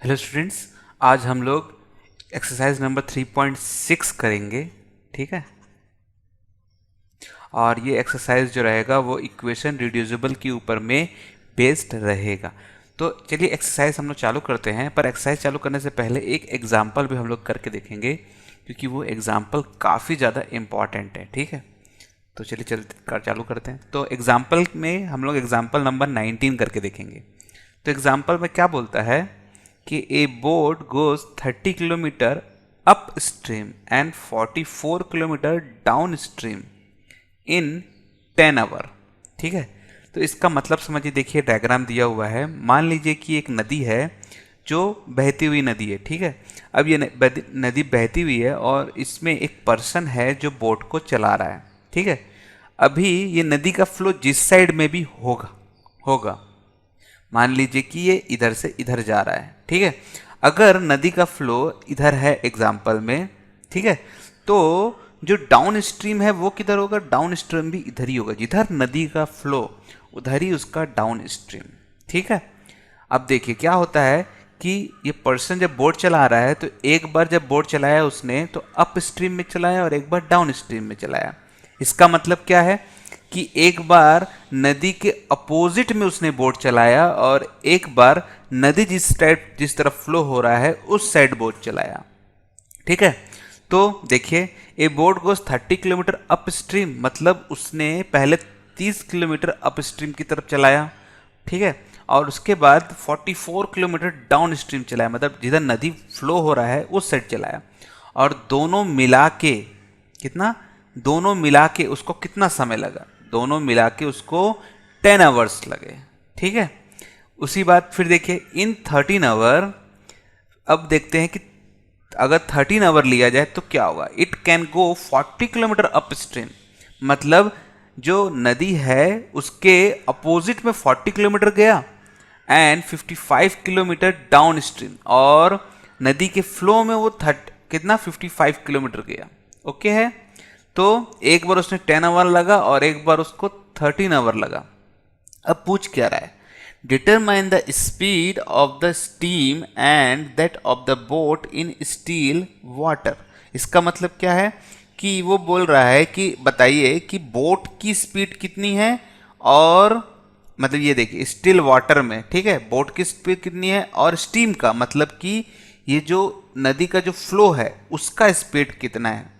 Hello students, आज हम लोग एक्सरसाइज नंबर 3.6 करेंगे। ठीक है, और ये एक्सरसाइज जो रहेगा वो इक्वेशन रिड्यूसिबल के ऊपर में बेस्ड रहेगा। तो चलिए एक्सरसाइज हम लोग चालू करते हैं, पर एक्सरसाइज चालू करने से पहले एक एग्जाम्पल भी हम लोग करके देखेंगे, क्योंकि वो एग्जाम्पल काफ़ी ज़्यादा इम्पॉर्टेंट है। ठीक है, तो चलिए चालू करते हैं। तो एग्जाम्पल में हम लोग एग्जाम्पल नंबर 19 करके देखेंगे। तो एग्जाम्पल में क्या बोलता है कि a boat goes 30 kilometre upstream and 44 kilometre downstream in 10 hour. ठीक है, तो इसका मतलब समझिए, देखिए डायग्राम दिया हुआ है। मान लीजिए कि एक नदी है जो बहती हुई नदी है। ठीक है, अब ये नदी बहती हुई है और इसमें एक पर्सन है जो बोट को चला रहा है। ठीक है, अभी ये नदी का फ्लो जिस साइड में भी होगा होगा मान लीजिए कि ये इधर से इधर जा रहा है। ठीक है, अगर नदी का फ्लो इधर है एग्जाम्पल में, ठीक है, तो जो डाउन स्ट्रीम है वो किधर होगा? डाउन स्ट्रीम भी इधर ही होगा, जिधर नदी का फ्लो उधर ही उसका डाउन स्ट्रीम। ठीक है, अब देखिए क्या होता है कि ये पर्सन जब बोट चला रहा है तो एक बार जब बोट चलाया उसने तो अप स्ट्रीम में चलाया और एक बार डाउन स्ट्रीम में चलाया। इसका मतलब क्या है कि एक बार नदी के अपोजिट में उसने बोट चलाया और एक बार नदी जिस तरफ फ्लो हो रहा है उस साइड बोट चलाया। ठीक है, तो देखिए ए boat goes 30 kilometre up stream, मतलब उसने पहले 30 किलोमीटर अप स्ट्रीम की तरफ चलाया। ठीक है, और उसके बाद 44 किलोमीटर डाउन स्ट्रीम चलाया, मतलब जिधर नदी फ्लो हो रहा है उस साइड चलाया। और दोनों मिला के कितना दोनों मिला के उसको कितना समय लगा? दोनों मिला के उसको 10 आवर्स लगे। ठीक है, उसी बात फिर देखिए इन 13 आवर। अब देखते हैं कि अगर 13 आवर लिया जाए तो क्या होगा। It can go 40 kilometre up stream, मतलब जो नदी है उसके अपोजिट में 40 किलोमीटर गया एंड 55 किलोमीटर डाउन स्ट्रीम, और नदी के फ्लो में वो कितना 55 किलोमीटर गया। ओके है, तो एक बार उसने 10 आवर लगा और एक बार उसको 13 आवर लगा। अब पूछ क्या रहा है? Determine the speed of the steam and that of the boat in still water. इसका मतलब क्या है कि वो बोल रहा है कि बताइए कि बोट की स्पीड कितनी है, और मतलब ये देखिए स्टिल वाटर में, ठीक है, बोट की स्पीड कितनी है, और स्टीम का मतलब कि ये जो नदी का जो फ्लो है उसका स्पीड कितना है।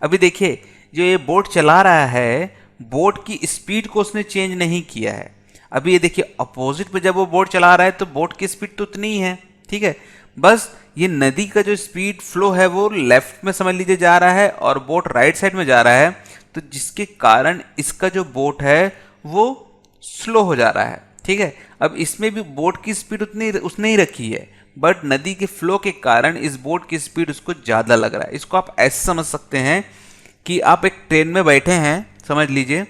अभी देखिए जो ये बोट चला रहा है, बोट की स्पीड को उसने चेंज नहीं किया है। अभी ये देखिए अपोजिट में जब वो बोट चला रहा है तो बोट की स्पीड तो उतनी ही है। ठीक है, बस ये नदी का जो स्पीड फ्लो है वो लेफ्ट में समझ लीजिए जा रहा है और बोट राइट साइड में जा रहा है, तो जिसके कारण इसका जो बोट है वो स्लो हो जा रहा है। ठीक है, अब इसमें भी बोट की स्पीड उतनी उसने ही रखी है, बट नदी के फ्लो के कारण इस बोट की स्पीड उसको ज़्यादा लग रहा है। इसको आप ऐसे समझ सकते हैं कि आप एक ट्रेन में बैठे हैं, समझ लीजिए,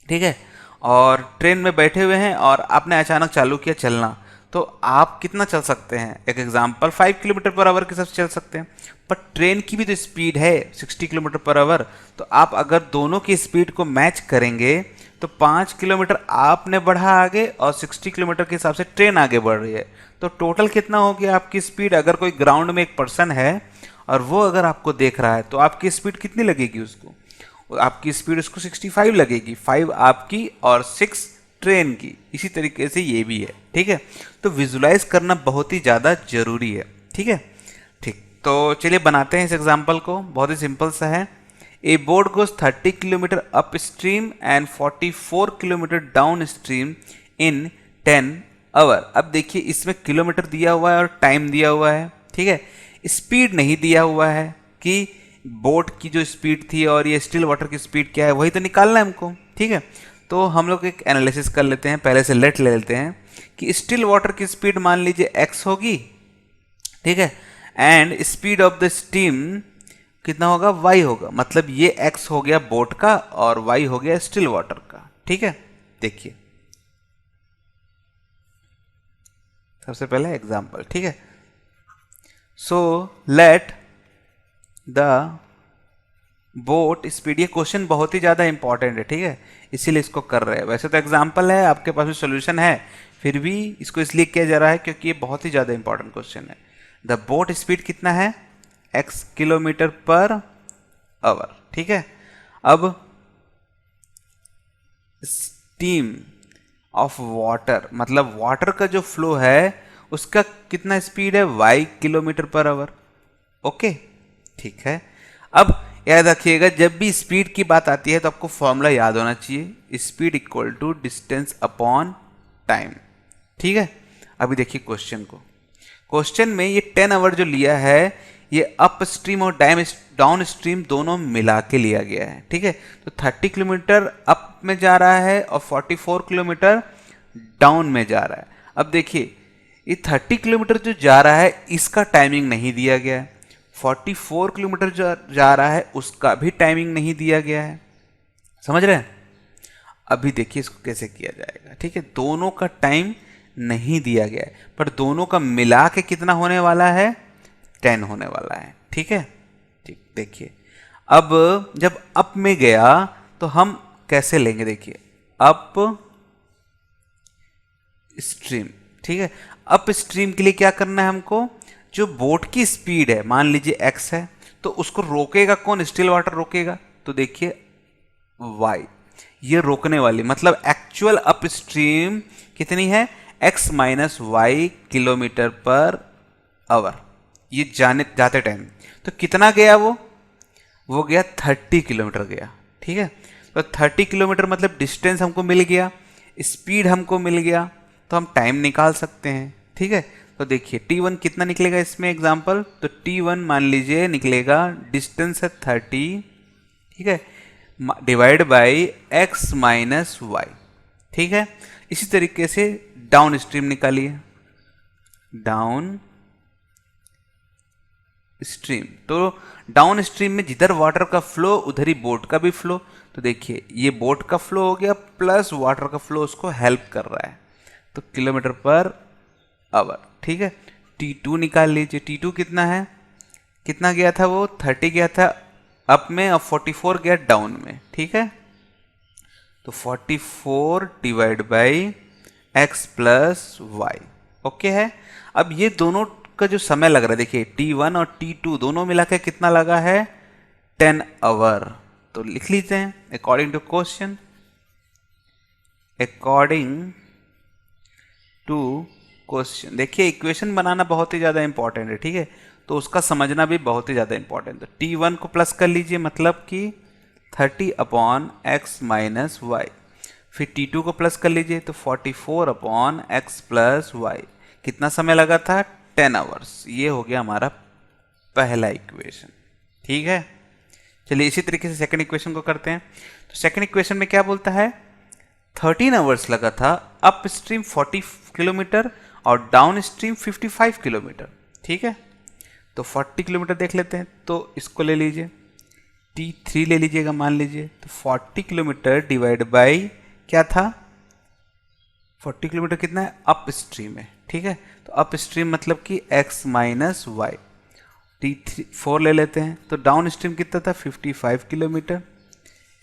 ठीक है, और ट्रेन में बैठे हुए हैं और आपने अचानक चालू किया चलना, तो आप कितना चल सकते हैं? एक एग्जाम्पल 5 किलोमीटर पर आवर के साथ चल सकते हैं, पर ट्रेन की भी तो स्पीड है 60 किलोमीटर पर आवर। तो आप अगर दोनों की स्पीड को मैच करेंगे तो 5 किलोमीटर आपने बढ़ा आगे और 60 किलोमीटर के हिसाब से ट्रेन आगे बढ़ रही है, तो टोटल कितना हो गया आपकी स्पीड? अगर कोई ग्राउंड में एक पर्सन है और वो अगर आपको देख रहा है तो आपकी स्पीड कितनी लगेगी उसको? आपकी स्पीड उसको 65 लगेगी, 5 आपकी और 6 ट्रेन की। इसी तरीके से ये भी है। ठीक है, तो विजुलाइज करना बहुत ही ज़्यादा जरूरी है। ठीक है, ठीक, तो चलिए बनाते हैं इस एग्जाम्पल को। बहुत ही सिंपल सा है। A boat goes 30 kilometre upstream and 44 kilometre downstream in 10 hour. अब देखिए इसमें किलोमीटर दिया हुआ है और टाइम दिया हुआ है। ठीक है, स्पीड नहीं दिया हुआ है कि बोट की जो स्पीड थी और ये स्टिल वाटर की स्पीड क्या है, वही तो निकालना है हमको। ठीक है, तो हम लोग एक एनालिसिस कर लेते हैं, पहले से लेट ले लेते हैं कि स्टिल वाटर की स्पीड मान लीजिए x होगी। ठीक है, and speed of the steam कितना होगा? y होगा, मतलब ये x हो गया बोट का और y हो गया स्टिल वाटर का। ठीक है, देखिए सबसे पहले एग्जांपल। ठीक है, so let the boat speed, ये क्वेश्चन बहुत ही ज़्यादा इंपॉर्टेंट है, ठीक है, इसीलिए इसको कर रहे हैं। वैसे तो एग्जाम्पल है, आपके पास भी सोल्यूशन है, फिर भी इसको इसलिए किया जा रहा है क्योंकि ये बहुत ही ज़्यादा इंपॉर्टेंट क्वेश्चन है। द बोट स्पीड कितना है, x किलोमीटर पर आवर, ठीक है। अब स्टीम ऑफ वाटर, मतलब वाटर का जो फ्लो है उसका कितना स्पीड है, y kilometre per our. Okay, ठीक है। अब याद रखिएगा, जब भी स्पीड की बात आती है तो आपको फॉर्मूला याद होना चाहिए, speed equal to distance upon time, ठीक है। अभी देखिए क्वेश्चन को, क्वेश्चन में ये 10 आवर जो लिया है ये अप स्ट्रीम और डाउन स्ट्रीम दोनों मिला के लिया गया है, ठीक है। तो 30 किलोमीटर अप में जा रहा है और 44 किलोमीटर डाउन में जा रहा है। अब देखिए ये 30 किलोमीटर जो जा रहा है इसका टाइमिंग नहीं दिया गया है, 44 किलोमीटर जो जा रहा है उसका भी टाइमिंग नहीं दिया गया है, समझ रहे हैं। अभी देखिए इसको कैसे किया जाएगा, ठीक है। दोनों का टाइम नहीं दिया गया है पर दोनों का मिला के कितना होने वाला है, 10 होने वाला है, ठीक है। ठीक, देखिए अब जब अप में गया तो हम कैसे लेंगे, देखिए अप स्ट्रीम, ठीक है। अप स्ट्रीम के लिए क्या करना है हमको, जो बोट की स्पीड है मान लीजिए x है, तो उसको रोकेगा कौन, स्टिल वाटर रोकेगा, तो देखिए y, ये रोकने वाली मतलब एक्चुअल अप स्ट्रीम कितनी है, x minus y kilometre per hour, ये जाते टाइम तो कितना गया, वो गया 30 किलोमीटर गया, ठीक है। तो 30 किलोमीटर मतलब डिस्टेंस हमको मिल गया, स्पीड हमको मिल गया, तो हम टाइम निकाल सकते हैं, ठीक है। तो देखिए t1 कितना निकलेगा इसमें एग्जांपल, तो t1 मान लीजिए निकलेगा, डिस्टेंस है 30, ठीक है, divide by x minus y, ठीक है। इसी तरीके से डाउन स्ट्रीम निकालिए, डाउन स्ट्रीम, तो डाउन स्ट्रीम में जिधर वाटर का फ्लो उधर ही बोट का भी फ्लो, तो देखिए ये बोट का फ्लो हो गया प्लस वाटर का फ्लो उसको हेल्प कर रहा है, तो किलोमीटर पर आवर, ठीक है। T2 निकाल लीजिए, T2 कितना है, कितना गया था वो, 30 गया था अप में और 44 गया डाउन में, ठीक है। तो 44 divide by x plus y, okay है। अब ये दोनों का जो समय लग रहा है, देखिए T1 और T2 दोनों मिला के कितना लगा है, 10 आवर, तो लिख लीजिए हैं according to question, according to question. देखिए इक्वेशन बनाना बहुत ही ज़्यादा इंपॉर्टेंट है, ठीक है, तो उसका समझना भी बहुत ही ज़्यादा इंपॉर्टेंट है। तो T1 को प्लस कर लीजिए, मतलब कि 30 अपॉन एक्स माइनस वाई, फिर T2 को प्लस कर लीजिए तो 44 अपॉन एक्स प्लस वाई, कितना समय लगा था, 10 आवर्स। ये हो गया हमारा पहला इक्वेशन, ठीक है। चलिए इसी तरीके से सेकंड इक्वेशन को करते हैं। तो सेकंड इक्वेशन में क्या बोलता है, 13 आवर्स लगा था अप स्ट्रीम 40 किलोमीटर और डाउन स्ट्रीम 55 किलोमीटर, ठीक है। तो 40 किलोमीटर देख लेते हैं, तो इसको ले लीजिए, T3 ले लीजिएगा मान लीजिए, तो 40 किलोमीटर डिवाइड बाई क्या था, 40 किलोमीटर कितना है, अप स्ट्रीम है, ठीक है। तो अप स्ट्रीम मतलब कि x माइनस वाई, T4 ले लेते हैं, तो डाउन स्ट्रीम कितना था, 55 किलोमीटर,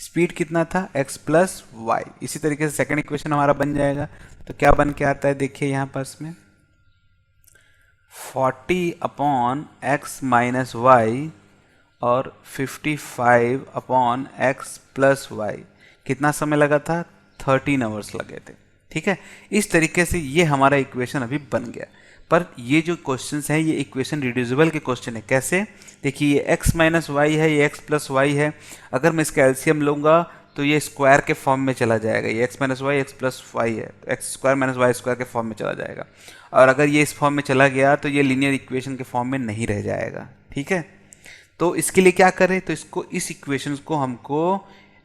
स्पीड कितना था, x प्लस वाई। इसी तरीके से सेकंड इक्वेशन हमारा बन जाएगा। तो क्या बन के आता है, देखिए यहाँ पास में 40 अपॉन एक्स माइनस वाई और 55 अपॉन एक्स प्लस वाई, कितना समय लगा था, 13 आवर्स लगे थे, ठीक है। इस तरीके से ये हमारा इक्वेशन अभी बन गया। पर ये जो क्वेश्चंस हैं ये इक्वेशन रिड्यूसिबल के क्वेश्चन है। कैसे, देखिए ये x माइनस वाई है, ये x प्लस वाई है, अगर मैं इसका एलसीएम लूँगा तो ये स्क्वायर के फॉर्म में चला जाएगा, ये x minus y, x plus y है, तो x square minus y square के फॉर्म में चला जाएगा। और अगर ये इस फॉर्म में चला गया तो ये लीनियर इक्वेशन के फॉर्म में नहीं रह जाएगा, ठीक है। तो इसके लिए क्या करें, तो इसको, इस इक्वेशन को हमको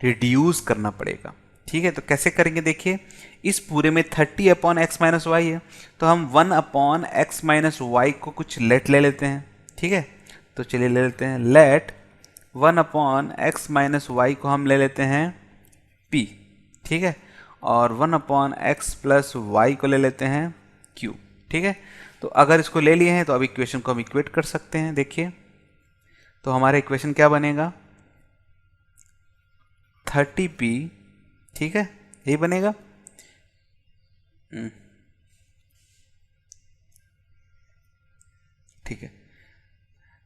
रिड्यूस करना पड़ेगा, ठीक है। तो कैसे करेंगे, देखिए इस पूरे में 30 अपॉन एक्स माइनस वाई है, तो हम 1 अपॉन एक्स माइनस वाई को कुछ लेट ले लेते हैं, ठीक है। तो चलिए ले लेते हैं let 1 upon x minus y को हम ले लेते हैं p, ठीक है, और 1 अपॉन एक्स प्लस वाई को ले लेते हैं q, ठीक है। तो अगर इसको ले लिए हैं तो अब इक्वेशन को हम इक्वेट कर सकते हैं। देखिए तो हमारा इक्वेशन क्या बनेगा, 30p, ठीक है, यही बनेगा। ठीक है,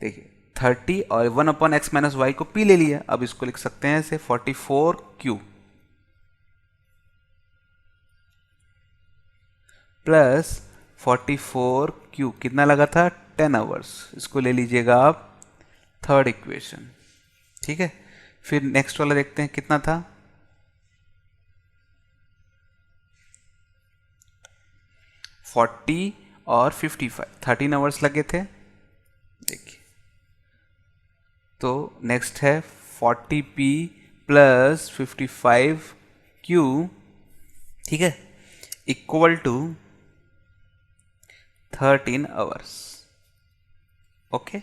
देखिए 30 और 1/x माइनस वाई को p ले लिया। अब इसको लिख सकते हैं ऐसे 44q प्लस 44q कितना लगा था 10 आवर्स। इसको ले लीजिएगा आप थर्ड इक्वेशन, ठीक है। फिर नेक्स्ट वाला देखते हैं कितना था, 40 और 55, 13 आवर्स लगे थे। देखिए तो नेक्स्ट है 40p प्लस 55q, ठीक है, इक्वल टू 13 आवर्स। ओके,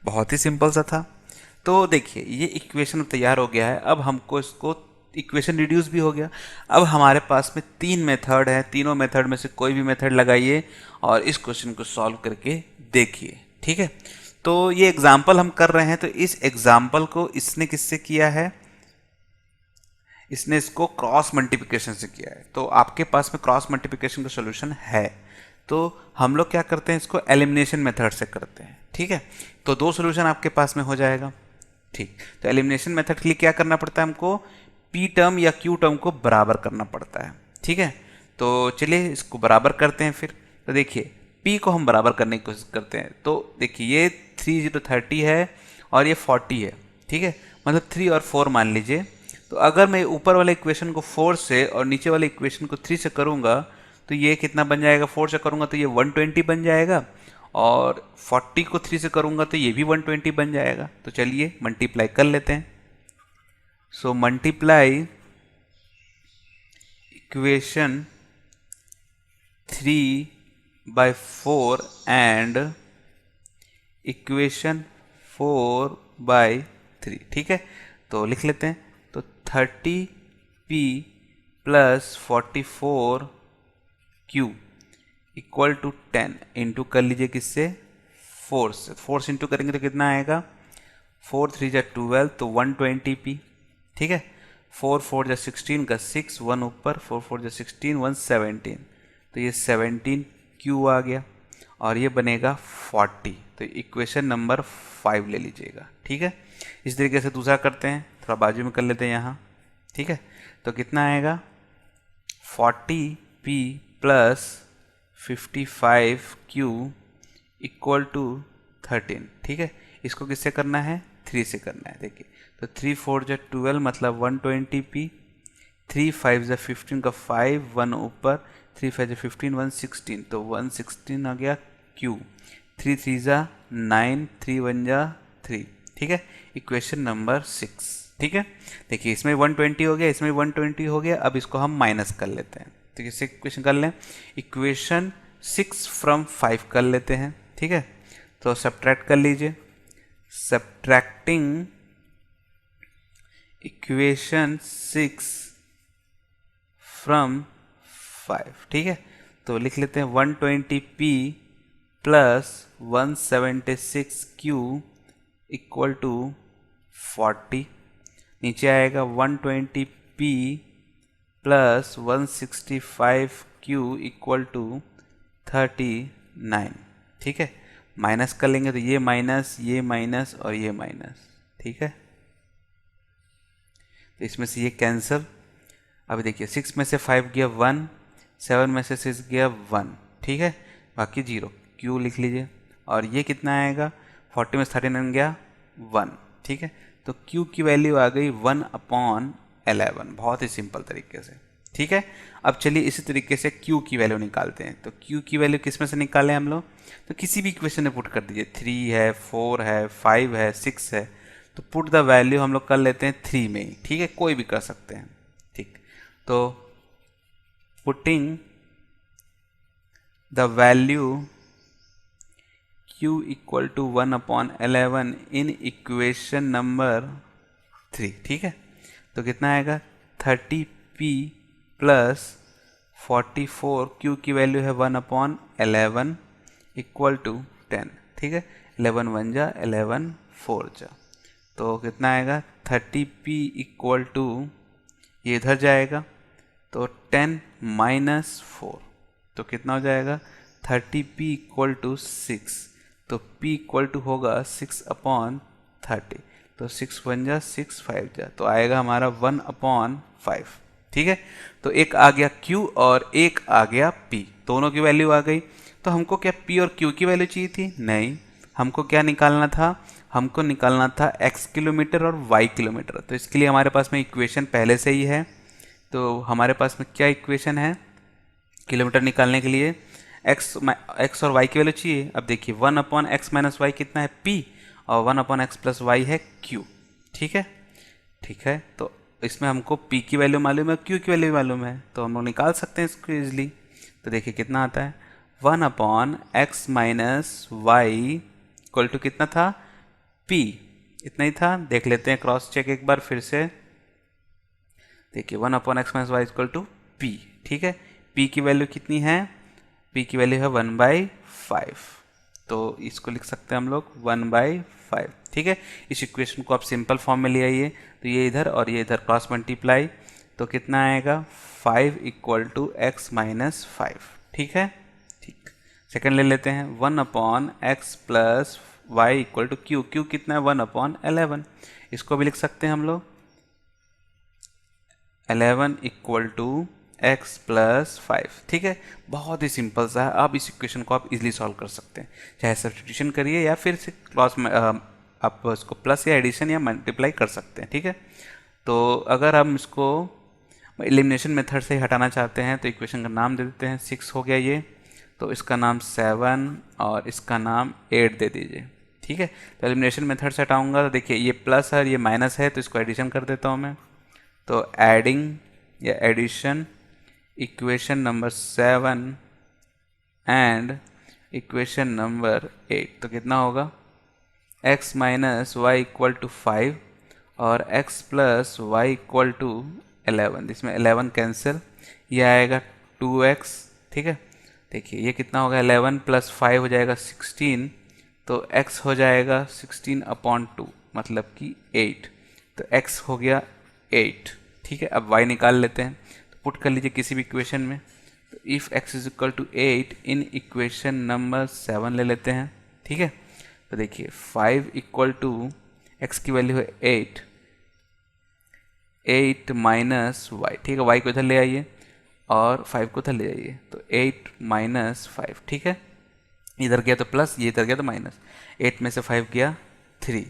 बहुत ही सिंपल सा था। तो देखिए ये इक्वेशन तैयार हो गया है। अब हमको इसको इक्वेशन रिड्यूस भी हो गया। अब हमारे पास में 3 मेथड है, तीनों मेथड में से कोई भी मेथड लगाइए और इस क्वेश्चन को सॉल्व करके देखिए, ठीक है। तो ये एग्जाम्पल हम कर रहे हैं, तो इस एग्जाम्पल को इसने किससे किया है, इसने इसको क्रॉस मल्टीप्लिकेशन से किया है। तो आपके पास में क्रॉस मल्टीप्लिकेशन का सॉल्यूशन है, तो हम लोग क्या करते हैं, इसको एलिमिनेशन मेथड से करते हैं, ठीक है। तो 2 सॉल्यूशन आपके पास में हो जाएगा, ठीक। तो एलिमिनेशन मेथड के लिए क्या करना पड़ता है, हमको p टर्म या q टर्म को बराबर करना पड़ता है, ठीक है। तो चलिए इसको बराबर करते हैं फिर। तो देखिए p को हम बराबर करने की कोशिश करते हैं। तो देखिए ये 3 0 30 है और ये 40 है, ठीक है, मतलब 3 और 4 मान लीजिए। तो अगर मैं ऊपर वाले इक्वेशन को 4 से और नीचे वाले इक्वेशन को 3 से करूँगा तो ये कितना बन जाएगा, 4 से करूँगा तो ये 120 बन जाएगा, और 40 को 3 से करूँगा तो ये भी 120 बन जाएगा। तो चलिए मल्टीप्लाई कर लेते हैं। So multiply equation 3/4 and equation 4/3, ठीक है। तो लिख लेते हैं। तो 30p plus 44q equal to 10 into कर लीजिए किससे, 4 से। 4 से इंटू करेंगे तो कितना आएगा, 4 3 जा 12, तो 120p, ठीक है। 4 4 जा 16 का 6, 1 ऊपर, 4 4 जा 16, 1 17, तो ये 17q आ गया और ये बनेगा 40। तो इक्वेशन नंबर 5 ले लीजिएगा, ठीक है। इस तरीके से दूसरा करते हैं, थोड़ा बाजू में कर लेते हैं यहाँ, ठीक है। तो कितना आएगा, 40p plus 55q equal to 13, ठीक है। इसको किससे करना है, 3 से करना है। देखिए तो 3 4 जा 12 मतलब 120p, 3 5 जा 15 का 5, 1 ऊपर, 3 5 जा 15, 116, तो 116 आ गया q, 3 3 जा 9, 3 1 जा 3, ठीक है। इक्वेशन नंबर 6, ठीक है। देखिए इसमें 120 हो गया, इसमें 120 हो गया। अब इसको हम माइनस कर लेते हैं। तो किससे इक्वेशन कर लें, इक्वेशन 6 फ्रॉम 5 कर लेते हैं, ठीक है। तो सब्ट्रैक्ट कर लीजिए, सब्ट्रैक्टिंग इक्वेशन 6 फ्रॉम 5, ठीक है। तो लिख लेते हैं 120p plus 176q equal to 40, नीचे आएगा 120p plus 165q equal to 39, ठीक है। माइनस कर लेंगे तो ये माइनस और ये माइनस, ठीक है। तो इसमें से ये कैंसिल। अब देखिए 6 में से 5 गया 1, 7 में से 6 गया 1, ठीक है, बाकी 0, q लिख लीजिए। और ये कितना आएगा, 40 में से 39 गया 1, ठीक है। तो q की वैल्यू आ गई 1/11, बहुत ही सिंपल तरीके से, ठीक है। अब चलिए इसी तरीके से q की वैल्यू निकालते हैं। तो q की वैल्यू किस में से निकालें हम लोग, तो किसी भी इक्वेशन में पुट कर दीजिए। 3 है, 4 है, 5 है, 6 है, तो पुट द वैल्यू हम लोग कर लेते हैं 3 में ही, ठीक है, कोई भी कर सकते हैं, ठीक। तो putting the value q equal to 1/11 in equation number 3, ठीक है। तो कितना आएगा, 30p प्लस 44, q की वैल्यू है 1/11 इक्वल टू 10, ठीक है। 11 1 जा 11 4 जा, तो कितना आएगा, 30p इक्वल टू ये इधर जाएगा तो 10 माइनस 4 तो कितना हो जाएगा 30p इक्वल टू 6। तो p इक्वल टू होगा 6/30। तो 6 1 जा 6 5 जा तो आएगा हमारा 1/5। ठीक है, तो एक आ गया q और एक आ गया p, दोनों की वैल्यू आ गई। तो हमको क्या p और q की वैल्यू चाहिए थी? नहीं, हमको क्या निकालना था? हमको निकालना था x किलोमीटर और y किलोमीटर। तो इसके लिए हमारे पास में इक्वेशन पहले से ही है। तो हमारे पास में क्या इक्वेशन है किलोमीटर निकालने के लिए? x और y की वैल्यू चाहिए। अब देखिए 1/x माइनस वाई कितना है? p, और 1/x प्लस वाई है q। ठीक है, ठीक है, तो इसमें हमको p की वैल्यू मालूम है, q की वैल्यू मालूम है, तो हम लोग निकाल सकते हैं इसको इजिली। तो देखिए कितना आता है 1/x minus y equal to कितना था? p, इतना ही था। देख लेते हैं क्रॉस चेक एक बार फिर से। देखिए 1/x minus y equal to p। ठीक है, p की वैल्यू कितनी है? p की वैल्यू है 1/5। तो इसको लिख सकते हैं हम लोग 1/5। ठीक है, इस इक्वेशन को आप सिंपल फॉर्म में ले आइए। तो ये इधर और ये इधर क्रॉस मल्टीप्लाई, तो कितना आएगा 5 इक्वल टू x माइनस 5। ठीक है, ठीक। सेकंड ले लेते हैं 1/x plus y equal to q. Q कितना है? 1/11। इसको भी लिख सकते हैं हम लोग 11 इक्वल टू x प्लस 5। ठीक है, बहुत ही सिंपल सा है। आप इस इक्वेशन को आप इजीली सॉल्व कर सकते हैं, चाहे सब्स्टिट्यूशन करिए या फिर से क्रॉस में आप इसको प्लस या एडिशन या मल्टीप्लाई कर सकते हैं। ठीक है, तो अगर हम इसको एलिमिनेशन मेथड से हटाना चाहते हैं तो इक्वेशन का नाम दे देते हैं। 6 हो गया ये, तो इसका नाम 7 और इसका नाम 8 दे दीजिए। ठीक है, तो एलिमिनेशन मेथड से हटाऊंगा तो देखिए ये प्लस है ये माइनस है, तो इसको एडिशन कर देता हूँ मैं। तो एडिंग या addition equation number 7 and equation number 8, तो कितना होगा x minus y equal to 5 और x plus y equal to 11। इसमें 11 कैंसिल, ये आएगा 2x। ठीक है, देखिए ये कितना होगा 11 प्लस 5 हो जाएगा 16, तो x हो जाएगा 16/2 मतलब कि 8। तो x हो गया 8। ठीक है, अब y निकाल लेते हैं, तो पुट कर लीजिए किसी भी इक्वेशन में। तो if x is equal to 8 in equation number 7 ले लेते हैं। ठीक है, तो देखिए 5 इक्वल टू x की वैल्यू है 8 माइनस वाई। ठीक है, y को इधर ले आइए और 5 को इधर ले आइए, तो 8 माइनस 5। ठीक है, इधर गया तो प्लस, ये इधर गया तो माइनस। 8 में से 5 गया 3।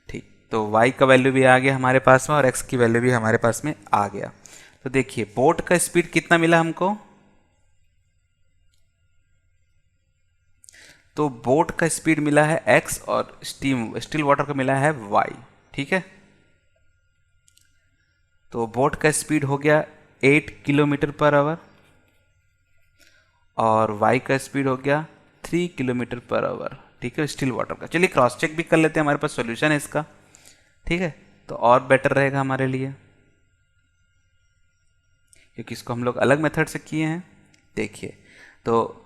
ठीक, तो y का वैल्यू भी आ गया हमारे पास में और x की वैल्यू भी हमारे पास में आ गया। तो देखिए बोट का स्पीड कितना मिला हमको? तो बोट का स्पीड मिला है x और स्टील वाटर का मिला है y। ठीक है, तो बोट का स्पीड हो गया 8 किलोमीटर पर आवर और y का स्पीड हो गया 3 किलोमीटर पर आवर। ठीक है, स्टील वाटर का। चलिए क्रॉस चेक भी कर लेते हैं, हमारे पास सॉल्यूशन है इसका। ठीक है, तो और बेटर रहेगा हमारे लिए क्योंकि इसको हम लोग अलग मेथड से किए हैं। देखिए, तो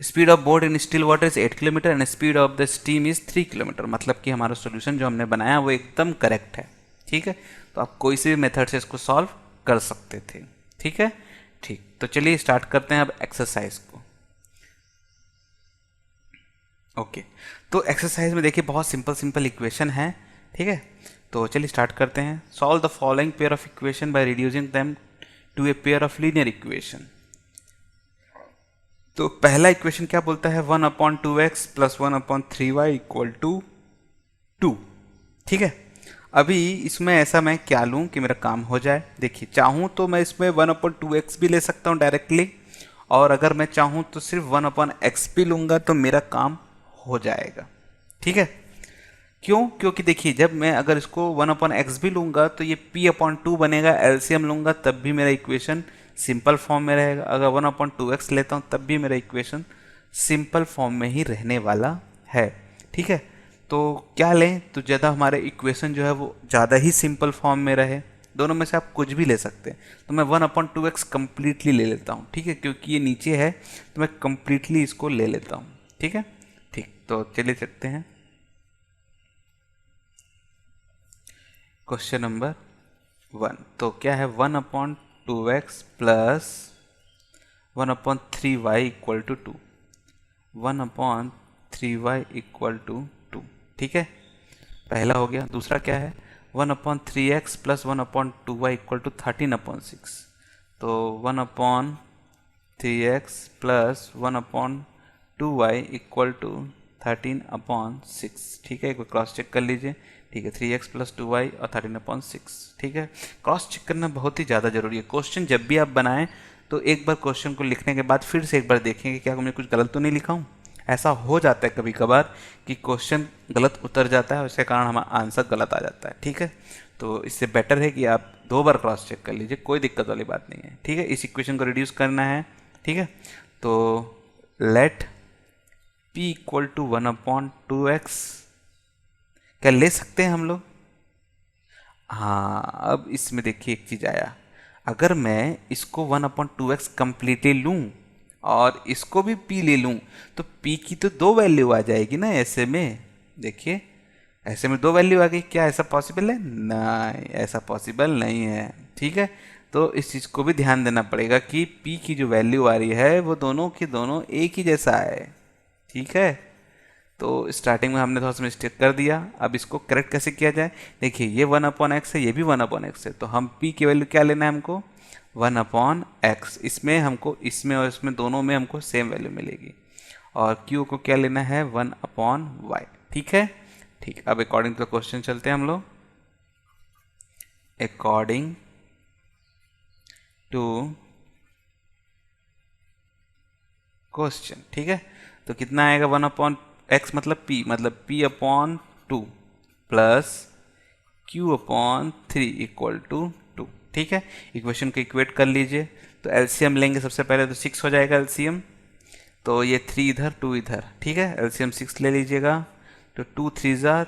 speed of boat in still water is 8 kilometre and speed of the steam is 3 kilometre. मतलब कि हमारा सोल्यूशन जो हमने बनाया वो एकदम करेक्ट है। ठीक है, तो आप कोई से भी मेथड से इसको सॉल्व कर सकते थे। ठीक है, ठीक, तो चलिए स्टार्ट करते हैं अब एक्सरसाइज को। ओके, तो एक्सरसाइज में देखिए बहुत सिंपल इक्वेशन है। ठीक है, तो चलिए स्टार्ट करते हैं। Solve the following pair of equation by reducing them to a pair of linear equation. तो पहला इक्वेशन क्या बोलता है? 1/2x plus 1/3y equal to 2। ठीक है, अभी इसमें ऐसा मैं क्या लूँ कि मेरा काम हो जाए? देखिए, चाहूँ तो मैं इसमें 1/2x भी ले सकता हूँ डायरेक्टली, और अगर मैं चाहूँ तो सिर्फ 1/x भी लूँगा तो मेरा काम हो जाएगा। ठीक है, क्यों? क्योंकि देखिए जब मैं अगर इसको 1/x भी लूँगा तो ये p/2 बनेगा, एलसीएम लूँगा तब भी मेरा इक्वेशन सिंपल फॉर्म में रहेगा। अगर 1/2x लेता हूँ तब भी मेरा इक्वेशन सिंपल फॉर्म में ही रहने वाला है। ठीक है, तो क्या लें तो ज़्यादा हमारे इक्वेशन जो है वो ज़्यादा ही सिंपल फॉर्म में रहे। दोनों में से आप कुछ भी ले सकते हैं, तो मैं 1/2x कम्प्लीटली ले लेता हूँ। ठीक है, क्योंकि ये नीचे है तो मैं कम्प्लीटली इसको ले लेता हूँ। ठीक है, ठीक, तो चलिए चलते हैं क्वेश्चन नंबर 1, तो क्या है 1/2x plus 1/3y equal to 2, 1/3y equal to 2। ठीक है, पहला हो गया। दूसरा क्या है 1/3x plus 1/2y equal to 13/6, तो 1/3x plus 1/2y equal to 13/6। ठीक है, एक बार क्रॉस चेक कर लीजिए। ठीक है, 3x प्लस 2y और 13/6। ठीक है, क्रॉस चेक करना बहुत ही ज़्यादा जरूरी है। क्वेश्चन जब भी आप बनाएं तो एक बार क्वेश्चन को लिखने के बाद फिर से एक बार देखेंगे क्या मैं कुछ गलत तो नहीं लिखा हूँ। ऐसा हो जाता है कभी कभार कि क्वेश्चन गलत उतर जाता है और इसके कारण हमारा आंसर गलत आ जाता है। ठीक है, तो इससे बेटर है कि आप 2 बार क्रॉस चेक कर लीजिए, कोई दिक्कत वाली बात नहीं है। ठीक है, इस इक्वेशन को रिड्यूस करना है। ठीक है, तो late p equal to 1/2x क्या ले सकते हैं हम लोग? हाँ, अब इसमें देखिए एक चीज आया, अगर मैं इसको 1/2x कंप्लीटली लूं और इसको भी p ले लूं तो p की तो 2 वैल्यू आ जाएगी ना ऐसे में। देखिए ऐसे में 2 वैल्यू आ गई, क्या ऐसा पॉसिबल है? नहीं, ऐसा पॉसिबल नहीं है। ठीक है, तो इस चीज को भी ध्यान देना पड़ेगा कि p की जो वैल्यू आ रही है वो दोनों की दोनों एक ही जैसा है। ठीक है, तो स्टार्टिंग में हमने थोड़ा सा मिस्टेक कर दिया, अब इसको करेक्ट कैसे किया जाए? देखिए ये 1/x है, ये भी 1/x है, तो हम p की वैल्यू क्या लेना है हमको? 1/x। इसमें हमको, इसमें और इसमें दोनों में हमको सेम वैल्यू मिलेगी। और q को क्या लेना है? 1/y। ठीक है, ठीक, अब अकॉर्डिंग टू क्वेश्चन चलते हैं हम लोग। अकॉर्डिंग टू क्वेश्चन, ठीक है, तो कितना आएगा? 1/x मतलब p/2 plus q/3 equal to 2। ठीक है, इक्वेशन को इक्वेट कर लीजिए। तो एलसीएम लेंगे सबसे पहले, तो 6 हो जाएगा एलसीएम, तो ये 3 इधर 2 इधर। ठीक है, एलसीएम 6 ले लीजिएगा, तो 2 3 जा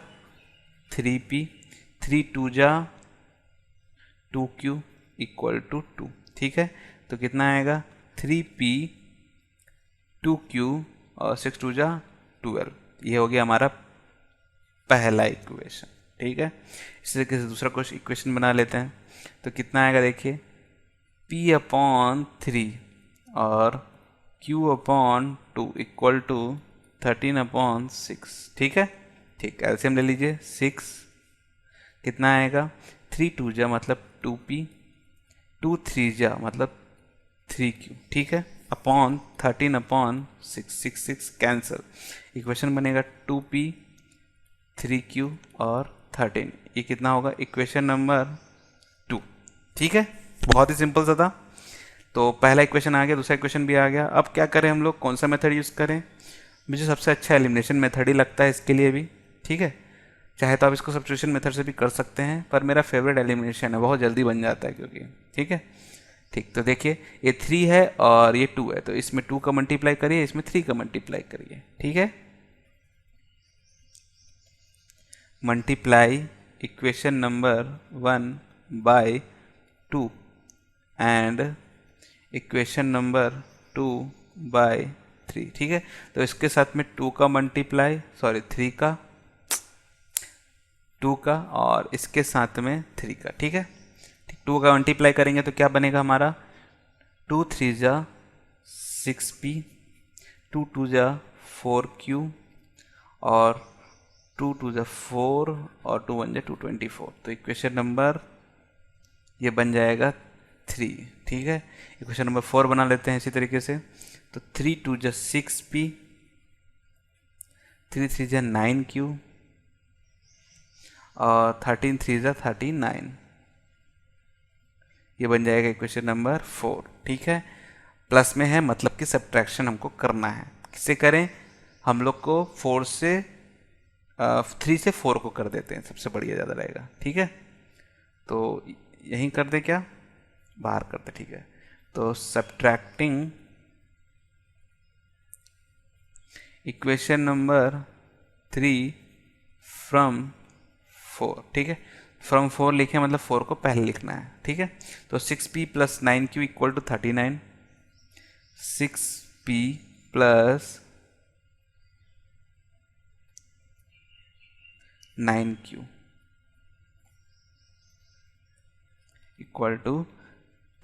3p, 3 2 जा 2q इक्वल टू 2। ठीक है, तो कितना आएगा? 3p 2q और 6 2 जा 12। ये हो गया हमारा पहला इक्वेशन। ठीक है, इसी तरीके से दूसरा क्वेश्चन इक्वेशन बना लेते हैं। तो कितना आएगा देखिए, p/3 और q/2 इक्वल टू 13/6। ठीक है, ठीक, एलसीएम ले लीजिए। 6 कितना आएगा? 3 2 जा मतलब 2p, 2 3 जा मतलब 3q। ठीक है, अपॉन 13/6, 6 6 कैंसिल, इक्वेशन बनेगा 2p 3q और 13। ये कितना होगा? Equation number 2। ठीक है, बहुत ही सिंपल सा था। तो पहला इक्वेशन आ गया, दूसरा इक्वेशन भी आ गया। अब क्या करें हम लोग, कौन सा मेथड यूज़ करें? मुझे सबसे अच्छा एलिमिनेशन मेथड ही लगता है इसके लिए भी। ठीक है, चाहे तो आप इसको सब्स्टिट्यूशन मेथड से भी कर सकते हैं, पर मेरा फेवरेट एलिमिनेशन है, बहुत जल्दी बन जाता है क्योंकि। ठीक है, ठीक, तो देखिए ये 3 है और ये 2 है, तो इसमें 2 का मल्टीप्लाई करिए, इसमें 3 का मल्टीप्लाई करिए। ठीक है, multiply equation number 1 by 2 and equation number 2 by 3। ठीक है, तो इसके साथ में 2 का मल्टीप्लाई, सॉरी 3 का, 2 का और इसके साथ में 3 का। ठीक है, ठीक, 2 का मल्टीप्लाई करेंगे तो क्या बनेगा हमारा? 2 3 जा 6p, 2 2 जा 4q और 2 2 जा 4 और 2 1 जा 224। तो इक्वेशन नंबर ये बन जाएगा 3। ठीक है, इक्वेशन नंबर 4 बना लेते हैं इसी तरीके से। तो 3 2 जा 6p, 3 3 जा 9q और 13 3 जा 39। ये बन जाएगा इक्वेशन नंबर 4। ठीक है, प्लस में है मतलब कि सब्ट्रैक्शन हमको करना है। किसे करें? हम लोग को 4 से 3 से 4 को कर देते हैं, सबसे बढ़िया ज़्यादा रहेगा। ठीक है, तो यहीं कर दे, क्या बाहर कर दे? ठीक है, तो सब्ट्रैक्टिंग इक्वेशन नंबर 3 फ्रॉम 4। ठीक है, फ्रॉम 4 लिखे मतलब 4 को पहले लिखना है। ठीक है, तो 6p plus 9q equal to 39, 6p plus 9q equal to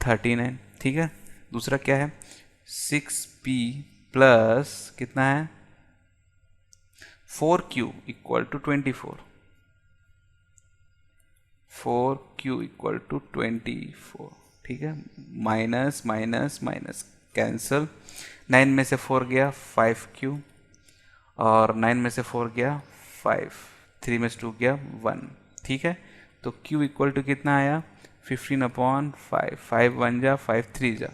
39, ठीक है। दूसरा क्या है, 6p प्लस कितना है 4q equal to 24, 4q equal to 24, ठीक है। माइनस माइनस माइनस कैंसिल, 9 में से 4 गया 5q, और 9 में से 4 गया 5, 3 में से 2 गया 1, ठीक है। तो q इक्वल टू कितना आया 15/5, 5 1 जा 5 3 जा,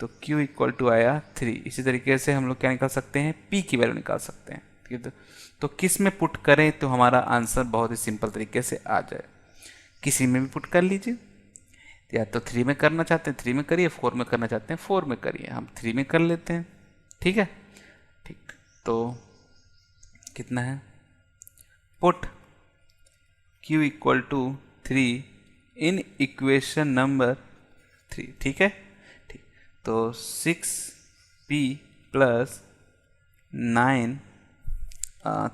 तो q इक्वल टू आया 3। इसी तरीके से हम लोग क्या निकाल सकते हैं, p की वैल्यू निकाल सकते हैं, ठीक है। तो किस में पुट करें तो हमारा आंसर बहुत ही सिंपल तरीके से आ जाए, किसी में भी पुट कर लीजिए, या तो 3 में करना चाहते हैं 3 में करिए, 4 में करना चाहते हैं 4 में करिए, हम 3 में कर लेते हैं, ठीक है। ठीक, तो कितना है, put q equal to 3 in equation number 3, ठीक है। ठीक, तो 6p प्लस 9,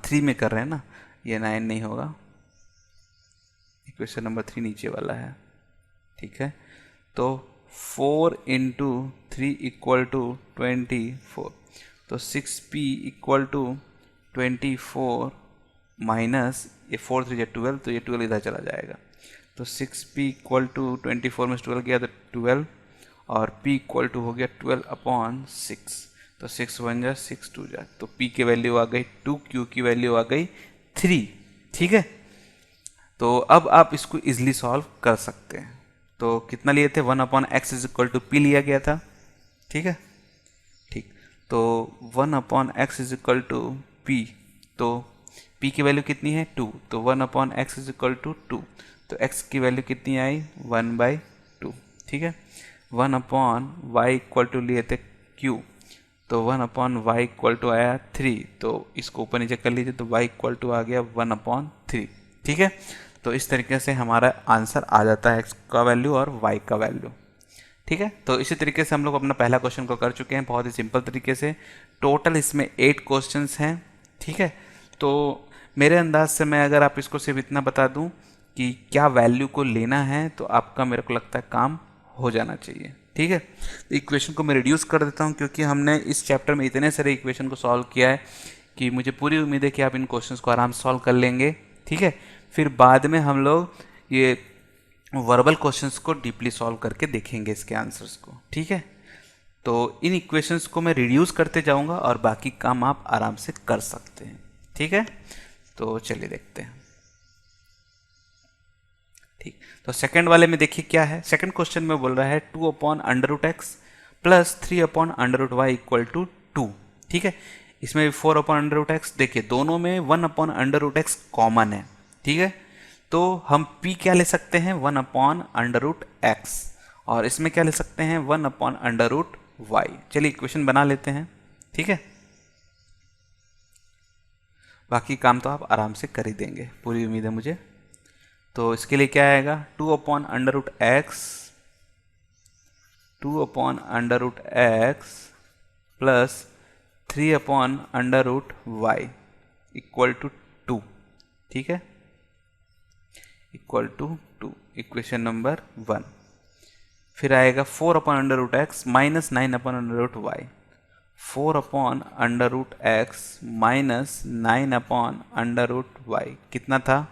3 में कर रहे हैं ना, ये 9 नहीं होगा, इक्वेशन नंबर 3 नीचे वाला है, ठीक है। तो 4 इंटू 3 इक्वल टू 24, तो 6p इक्वल टू 24 माइनस ये 4 3 या 12, तो ये 12 इधर चला जाएगा, तो 6p इक्वल टू 24 में 12 गया तो 12, और p इक्वल टू हो गया 12/6, तो 6 1 जा 6 2 जा, तो p की वैल्यू आ गई 2, q की वैल्यू आ गई 3, ठीक है। तो अब आप इसको इजिली सॉल्व कर सकते हैं। तो कितना लिए थे, 1/x is equal to p लिया गया था, ठीक है। ठीक, तो 1/x is equal to p, तो p की वैल्यू कितनी है 2, तो 1/x इज इक्वल टू 2, तो x की वैल्यू कितनी आई 1/2, ठीक है। 1/y इक्वल टू लिए थे q, तो 1/y इक्वल टू आया 3, तो इसको ऊपर नीचे कर लीजिए, तो y इक्वल टू आ गया 1/3, ठीक है। तो इस तरीके से हमारा आंसर आ जाता है x का वैल्यू और y का वैल्यू, ठीक है। तो इसी तरीके से हम लोग अपना पहला क्वेश्चन को कर चुके हैं, बहुत ही सिंपल तरीके से। टोटल इसमें 8 क्वेश्चंस हैं, ठीक है। तो मेरे अंदाज से मैं अगर आप इसको सिर्फ इतना बता दूं कि क्या वैल्यू को लेना है, तो आपका मेरे को लगता है काम हो जाना चाहिए, ठीक है। तो इक्वेशन को मैं रिड्यूस कर देता हूँ, क्योंकि हमने इस चैप्टर में इतने सारे इक्वेशन को सॉल्व किया है कि मुझे पूरी उम्मीद है कि आप इन क्वेश्चंस को आराम से सॉल्व कर लेंगे, ठीक है। फिर बाद में हम लोग ये वर्बल क्वेश्चंस को डीपली सॉल्व करके देखेंगे इसके आंसर्स को, ठीक है। तो इन इक्वेशंस को मैं रिड्यूस करते जाऊंगा और बाकी काम आप आराम से कर सकते हैं, ठीक है। तो चलिए देखते हैं, ठीक। तो सेकंड वाले में देखिए क्या है, सेकंड क्वेश्चन में बोल रहा है 2/√x plus 3/√y equal to 2, ठीक है। इसमें 4/√x, देखिए दोनों में 1/√x कॉमन है, ठीक है। तो हम p क्या ले सकते हैं 1/√x, और इसमें क्या ले सकते हैं 1/√y। चलिए इक्वेशन बना लेते हैं, ठीक है। बाकी काम तो आप आराम से कर ही देंगे, पूरी उम्मीद है मुझे। तो इसके लिए क्या आएगा 2/√x plus 3/√y equal to 2, ठीक है, इक्वल टू 2, इक्वेशन नंबर 1। फिर आएगा 4/√x minus 9/√y, 4/√x minus 9/√y कितना था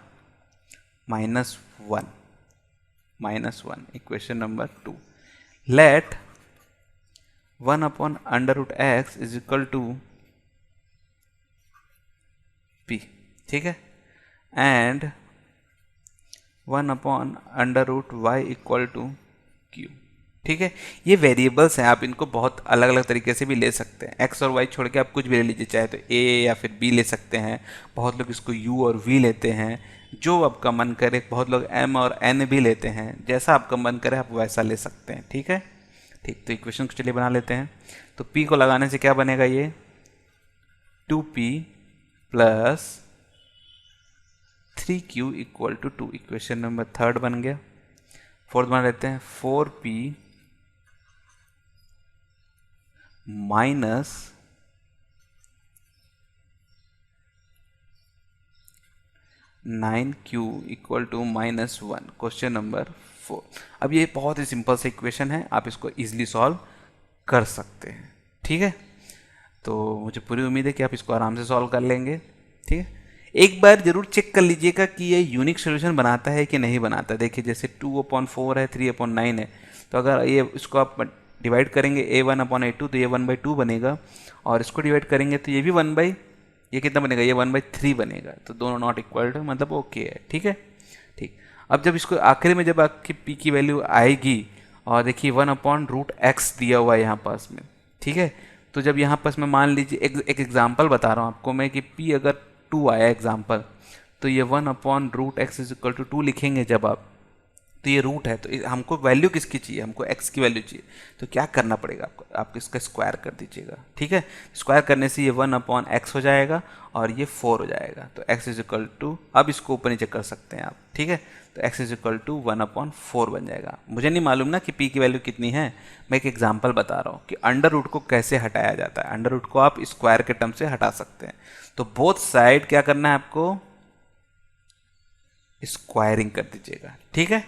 -1, equation number 2। Let 1/√x is equal to p, ठीक है, and 1/√y equal to q, ठीक है। ये वेरिएबल्स हैं, आप इनको बहुत अलग अलग तरीके से भी ले सकते हैं, x और y छोड़ के आप कुछ भी ले लीजिए, चाहे तो a या फिर b ले सकते हैं, बहुत लोग इसको u और v लेते हैं, जो आपका मन करे, बहुत लोग m और n भी लेते हैं, जैसा आपका मन करे आप वैसा ले सकते हैं, ठीक है। ठीक, तो इक्वेशन को चलिए बना लेते हैं। तो p को लगाने से क्या बनेगा, ये 2p plus 3q equal to 2, equation number 3 बन गया। फोर्थ बना लेते हैं 4p minus 9q equal to -1, question number 4। अब ये बहुत ही सिंपल सा इक्वेशन है, आप इसको इजीली सॉल्व कर सकते हैं। ठीक है, तो मुझे पूरी उम्मीद है कि आप इसको आराम से सॉल्व कर लेंगे। ठीक है, एक बार जरूर चेक कर लीजिएगा कि ये यूनिक सोल्यूशन बनाता है कि नहीं बनाता। देखिए जैसे 2/4 है, 3/9 है, तो अगर ये इसको आप डिवाइड करेंगे a1/a2 तो ये 1/2 बनेगा, और इसको डिवाइड करेंगे तो ये भी ये कितना बनेगा, ये 1/3 बनेगा। तो दोनों नॉट इक्वल टू, मतलब ओके है। ठीक है, ठीक। अब जब इसको आखिरी में जब आपकी p की वैल्यू आएगी, और देखिए 1/√x दिया हुआ है यहाँ पास में। ठीक है, तो जब यहाँ पास में मान लीजिए एक एग्जाम्पल बता रहा हूँ आपको मैं कि p अगर 2 आया एग्जाम्पल, तो ये 1/√x इज इक्वल टू 2 लिखेंगे जब आप, तो ये रूट है, तो हमको वैल्यू किसकी चाहिए, हमको x की वैल्यू चाहिए। तो क्या करना पड़ेगा आपको, आप इसका स्क्वायर कर दीजिएगा। ठीक है, स्क्वायर करने से ये 1/x हो जाएगा और ये 4 हो जाएगा। तो x इज इक्वल टू, अब इसको ऊपर नीचे कर सकते हैं आप। ठीक है, तो x इज इक्वल टू 1/4 बन जाएगा। मुझे नहीं मालूम ना कि p की वैल्यू कितनी है, मैं एक एग्जाम्पल बता रहा हूँ कि अंडर रूट को कैसे हटाया जाता है। अंडर रूट को आप स्क्वायर के टर्म से हटा सकते हैं। तो बोथ साइड क्या करना है आपको, स्क्वायरिंग कर दीजिएगा। ठीक है,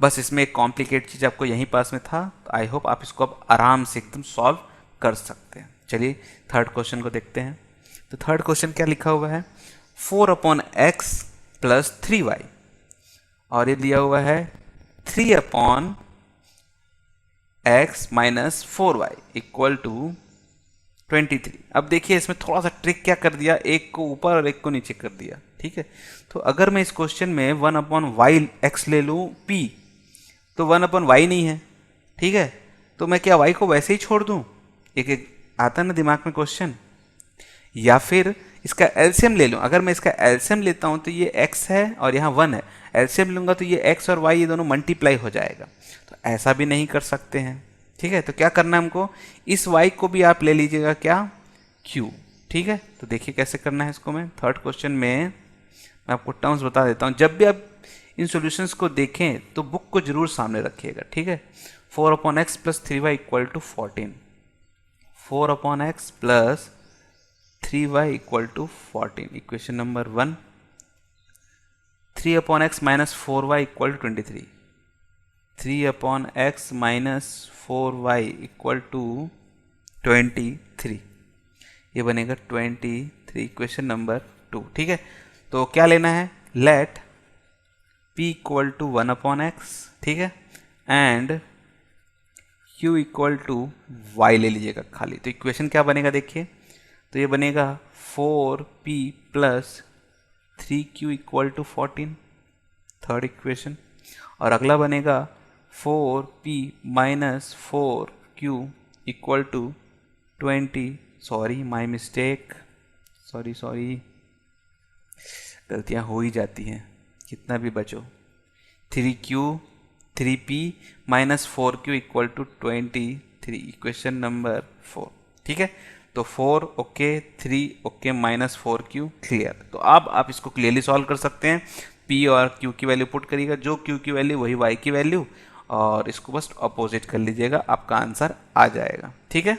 बस इसमें एक कॉम्प्लिकेट चीज आपको यहीं पास में था, तो आई होप आप इसको अब आराम से एकदम सॉल्व कर सकते हैं। चलिए थर्ड क्वेश्चन को देखते हैं। तो थर्ड क्वेश्चन क्या लिखा हुआ है, 4/x + 3y, और ये दिया हुआ है 3/x - 4y इक्वल टू 23। अब देखिए इसमें थोड़ा सा ट्रिक क्या कर दिया, एक को ऊपर और एक को नीचे कर दिया। ठीक है, तो अगर मैं इस क्वेश्चन में 1/y(x) ले लूं p, तो 1/y नहीं है। ठीक है, तो मैं क्या y को वैसे ही छोड़ दूं, एक आता ना दिमाग में क्वेश्चन, या फिर इसका एलसीएम ले लूं। अगर मैं इसका एलसीएम लेता हूं तो ये x है और यहाँ 1 है, एलसीएम लूंगा तो ये x और y ये दोनों मल्टीप्लाई हो जाएगा। तो ऐसा भी नहीं कर सकते हैं। ठीक है, तो क्या करना है हमको, इस y को भी आप ले लीजिएगा क्या, q। ठीक है, तो देखिए कैसे करना है इसको। मैं थर्ड क्वेश्चन में मैं आपको टर्म्स बता देता हूँ, जब भी आप इन सॉल्यूशंस को देखें तो बुक को जरूर सामने रखिएगा। ठीक है, 4/x + 3y equal to 14, 4/x + 3y equal to 14, equation number 1। 3/x - 4y equal to 23, 3/x - 4y equal to 23, ये बनेगा 23, इक्वेशन नंबर 2। ठीक है, तो क्या लेना है, let p equal to 1/x, ठीक है, and q equal to y ले लीजिएगा खाली। तो इक्वेशन क्या बनेगा देखिए, तो ये बनेगा 4p + 3q equal to 14, third equation. और अगला बनेगा 4p - 4q equal to 20, sorry my mistake, sorry गलतियां हो ही जाती हैं, कितना भी बचो। 3p - 4q equal to 23, equation number 4। ठीक है, तो 4 ओके, 3 ओके, -4q क्लियर। तो अब आप इसको क्लियरली सॉल्व कर सकते हैं। p और q की वैल्यू पुट करिएगा, जो q की वैल्यू वही y की वैल्यू, और इसको बस अपोजिट कर लीजिएगा, आपका आंसर आ जाएगा। ठीक है,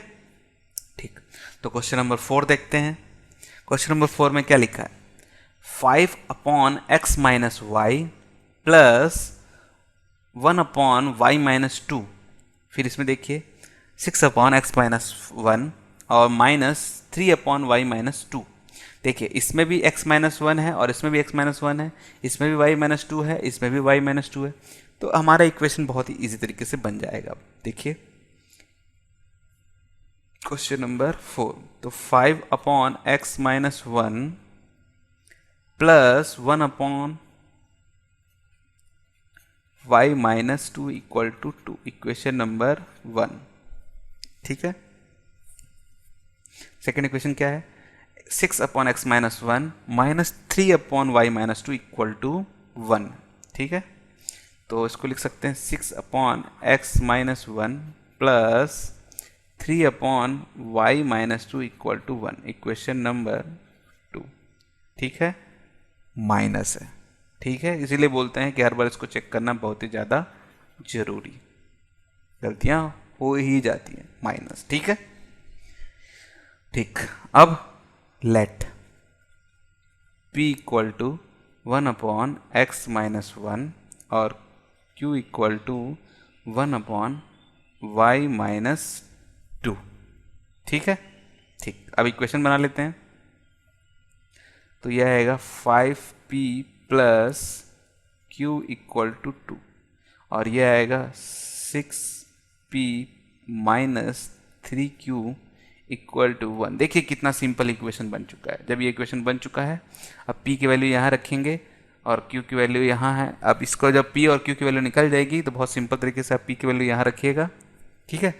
ठीक। तो क्वेश्चन नंबर 4 देखते हैं। क्वेश्चन नंबर 4 में क्या लिखा है, 5/x - y + 1/y - 2, फिर इसमें देखिए 6/x - 1 और -3/y - 2। देखिए इसमें भी x - 1 है और इसमें भी x - 1 है, इसमें भी y - 2 है, इसमें भी y - 2 है। तो हमारा इक्वेशन बहुत ही इजी तरीके से बन जाएगा। देखिए क्वेश्चन नंबर 4, तो 5/x - 1 + 1/y - 2 equal to 2, equation number 1। ठीक है, सेकेंड इक्वेशन क्या है, 6/x - 1 -3/y - 2 इक्वल टू 1। ठीक है, तो इसको लिख सकते हैं 6/x - 1 + 3/y - 2 equal to 1, equation number 2। ठीक है, माइनस है। ठीक है, इसीलिए बोलते हैं कि हर बार इसको चेक करना बहुत ही ज़्यादा जरूरी, गलतियां हो ही जाती हैं, माइनस। ठीक है, ठीक। अब late p equal to 1/x - 1 और q equal to 1/y minus 2। ठीक है, ठीक। अब इक्वेशन बना लेते हैं। तो यह आएगा 5p plus q equal to 2 और यह आएगा 6p minus 3q equal to 1। देखिए कितना सिंपल इक्वेशन बन चुका है। जब ये इक्वेशन बन चुका है, अब p की वैल्यू यहाँ रखेंगे और q की वैल्यू यहाँ है। अब इसको जब p और q की वैल्यू निकल जाएगी तो बहुत सिंपल तरीके से आप p की वैल्यू यहाँ रखिएगा। ठीक है,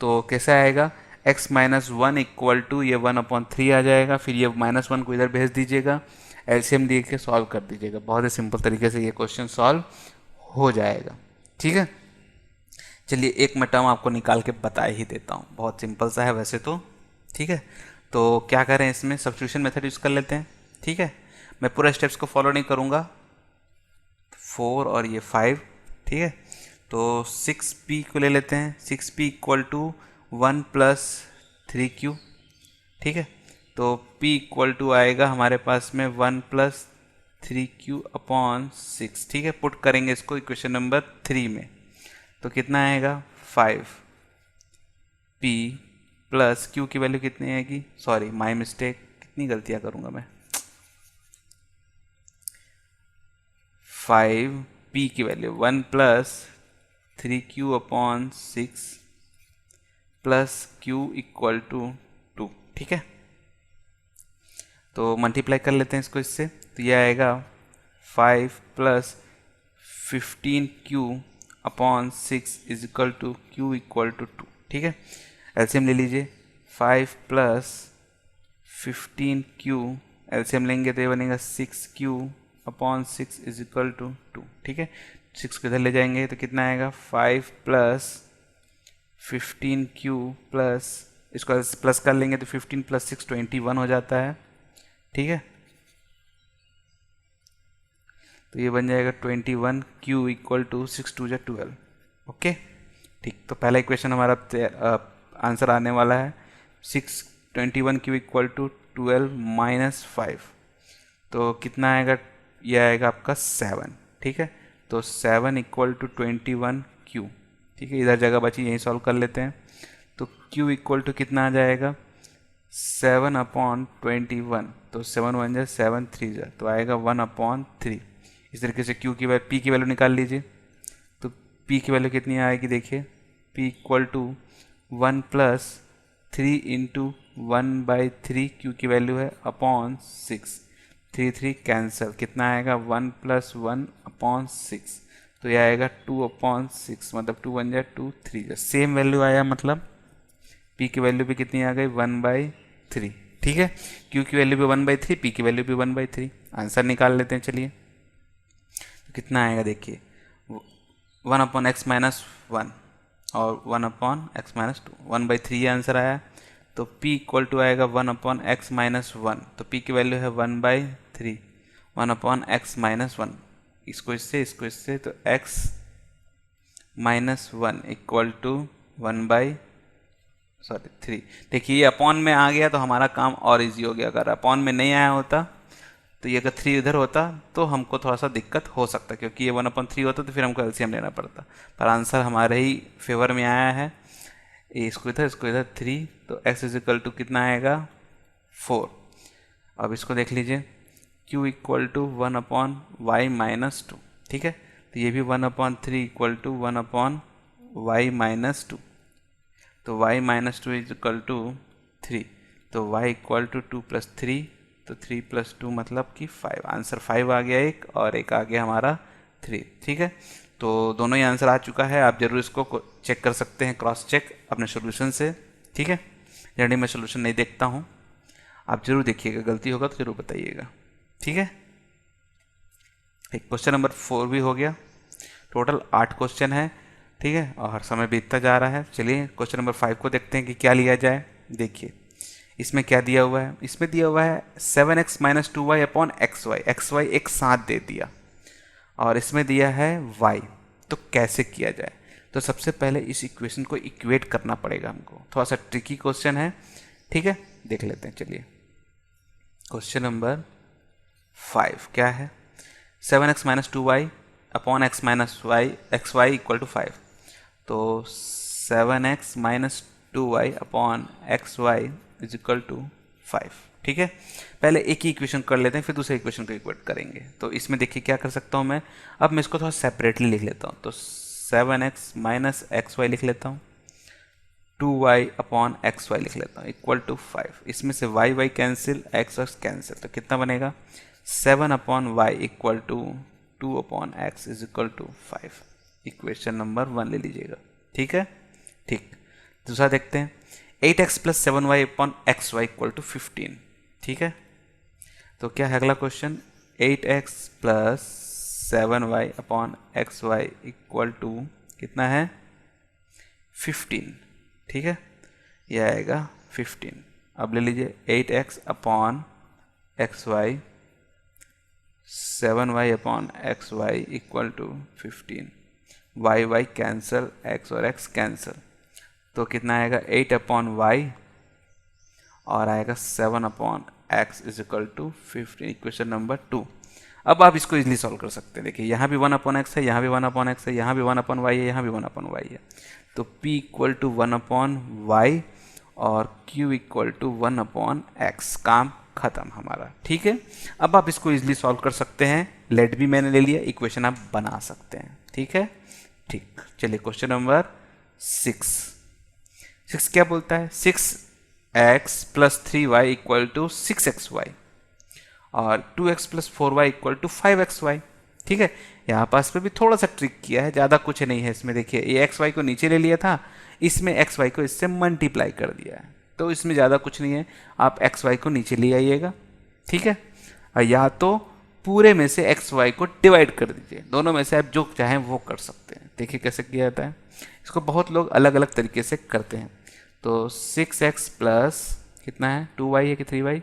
तो कैसा आएगा, x माइनस 1 इक्वल टू ये 1/3 आ जाएगा। फिर ये -1 को इधर भेज दीजिएगा, एलसीएम दे के सॉल्व कर दीजिएगा। बहुत ही सिंपल तरीके से ये क्वेश्चन सॉल्व हो जाएगा। ठीक है, चलिए एक मैं टर्म आपको निकाल के बता ही देता हूँ। बहुत सिंपल सा है वैसे तो। ठीक है, तो क्या करें, इसमें सब्स्टिट्यूशन मेथड यूज़ कर लेते हैं। ठीक है, मैं पूरा स्टेप्स को फॉलो नहीं करूँगा। 4 और ये 5। ठीक है, तो 6p को ले लेते हैं। 6p equal to 1 plus 3q। ठीक है, तो p इक्वल टू आएगा हमारे पास में 1 प्लस 3q अपॉन 6। ठीक है, पुट करेंगे इसको इक्वेशन नंबर 3 में, तो कितना आएगा 5p प्लस q की वैल्यू कितनी आएगी, सॉरी माय मिस्टेक, कितनी गलतियां करूंगा मैं। 5p की value 1 plus 3q upon 6 plus q equal to 2। ठीक है, तो मल्टीप्लाई कर लेते हैं इसको इससे, तो यह आएगा 5 plus 15q upon 6 is equal to q equal to 2। ठीक है, एलसीएम ले लीजिए। 5 प्लस 15q, एलसीएम लेंगे तो ये बनेगा 6q upon 6 is equal to 2। ठीक है, 6 को इधर ले जाएंगे तो कितना आएगा 5 प्लस 15q प्लस, इसको प्लस कर लेंगे तो 15 प्लस 6 21 हो जाता है। ठीक है, तो ये बन जाएगा 21q इक्वल टू 6 2 12। ओके, ठीक। तो पहला इक्वेशन हमारा आंसर आने वाला है 21q इक्वल टू 12 माइनस 5। तो कितना आएगा, यह आएगा आपका 7। ठीक है, तो 7 इक्वल टू 21q। ठीक है, इधर जगह बची, यहीं सॉल्व कर लेते हैं। तो q इक्वल टू कितना आ जाएगा 7/21। तो 7 1 जा 7 3 जा, तो आएगा 1/3। इस तरीके से q की वैल्यू, p की वैल्यू निकाल लीजिए। तो p की वैल्यू कितनी आएगी, देखिए p equal to 1 plus 3 into 1/3 q की वैल्यू है अपॉन 6। 3 3 कैंसिल, कितना आएगा 1 प्लस 1 अपॉन 6। तो यह आएगा 2/6, मतलब 2 1 जा 2 3 जा, सेम वैल्यू आया, मतलब p की वैल्यू भी कितनी आ गई 1/3। ठीक है, q की वैल्यू भी 1/3, p की वैल्यू भी 1/3। आंसर निकाल लेते हैं चलिए। तो कितना आएगा देखिए 1/x माइनस 1 और 1/x माइनस 2, 1/3 आंसर आया। तो p इक्वल टू आएगा 1/x माइनस 1। तो p की वैल्यू है 1/3, 1/x माइनस 1। इसको इससे तो x माइनस 1 इक्वल टू 3। देखिए ये अपॉन में आ गया तो हमारा काम और इजी हो गया। अगर अपॉन में नहीं आया होता तो ये अगर 3 इधर होता तो हमको थोड़ा सा दिक्कत हो सकता, क्योंकि ये 1/3 होता तो फिर हमको एलसीएम लेना पड़ता। पर आंसर हमारे ही फेवर में आया है। इसको इधर 3, तो x इज इक्वल टू कितना आएगा 4। अब इसको देख लीजिए, q equal to 1/y minus 2। ठीक है, तो ये भी 1/3 इक्वल टू 1/y माइनस 2। तो y minus 2 is equal to 3। तो y इक्वल टू 2 प्लस 3, तो 3 प्लस 2 मतलब कि 5। आंसर 5 आ गया एक, और एक आ गया हमारा 3। ठीक है, तो दोनों ही आंसर आ चुका है। आप जरूर इसको चेक कर सकते हैं, क्रॉस चेक अपने सोल्यूशन से। ठीक है, जनरली मैं सोल्यूशन नहीं देखता हूँ, आप जरूर देखिएगा, गलती होगा तो जरूर बताइएगा। ठीक है, एक क्वेश्चन नंबर 4 भी हो गया। टोटल 8 क्वेश्चन है। ठीक है, और समय बीतता जा रहा है। चलिए क्वेश्चन नंबर 5 को देखते हैं कि क्या लिया जाए। देखिए इसमें क्या दिया हुआ है, इसमें दिया हुआ है 7x minus 2y upon xy एक साथ दे दिया, और इसमें दिया है y। तो कैसे किया जाए, तो सबसे पहले इस इक्वेशन को इक्वेट करना पड़ेगा हमको। थोड़ा सा ट्रिकी क्वेश्चन है। ठीक है, देख लेते हैं चलिए। क्वेश्चन नंबर 5 क्या है, 7x minus 2y upon x minus y x y equal to 5, तो 7x minus 2y upon x y is equal to 5। ठीक है, पहले एक ही इक्वेशन कर लेते हैं, फिर दूसरे इक्वेशन को इक्वेट करेंगे। तो इसमें देखिए क्या कर सकता हूँ मैं, अब मैं इसको थोड़ा सेपरेटली लिख लेता हूँ। तो 7x माइनस एक्स वाई लिख लेता हूँ, 2y अपॉन एक्स वाई लिख लेता हूँ इक्वल टू 5। इसमें से y y cancel, x cancel, तो कितना बनेगा 7 upon y equal to 2 upon x is equal to 5। Equation number 1 ले लीजिएगा। ठीक है, ठीक। दूसरा देखते हैं, 8x plus 7y upon x y equal to 15। ठीक है, तो क्या है अगला question, 8x plus 7y upon x y equal to कितना है 15। ठीक है, यह आएगा 15। अब ले लीजिए 8x upon x y, 7y upon x y equal to 15, y y cancel, x और x कैंसिल, तो कितना आएगा 8 अपॉन वाई और आएगा 7 upon x is equal to 15। Equation number 2। अब आप इसको इजीली सॉल्व कर सकते हैं। देखिए यहाँ भी 1 अपॉन एक्स है, यहाँ भी 1 अपॉन एक्स है, यहाँ भी 1 अपॉन वाई है, यहाँ भी 1 अपॉन वाई है, तो p equal to 1 upon y और q equal to 1 upon x. काम खत्म हमारा। ठीक है, अब आप इसको इजीली सॉल्व कर सकते हैं। लेट भी मैंने ले लिया, इक्वेशन आप बना सकते हैं। ठीक है, ठीक। चलिए क्वेश्चन नंबर 6 क्या बोलता है, 6x plus 3y equal to 6xy और 2x plus 4y equal to 5xy। ठीक है, यहाँ पास पे भी थोड़ा सा ट्रिक किया है, ज़्यादा कुछ नहीं है इसमें। देखिए ये xy को नीचे ले लिया था, इसमें xy को इससे मल्टीप्लाई कर दिया है, तो इसमें ज़्यादा कुछ नहीं है। आप xy को नीचे ले आइएगा। ठीक है, और या तो पूरे में से xy को डिवाइड कर दीजिए, दोनों में से आप जो चाहें वो कर सकते हैं। देखिए कैसे किया जाता है, इसको बहुत लोग अलग अलग तरीके से करते हैं। तो 6x प्लस कितना है 2y है कि 3y,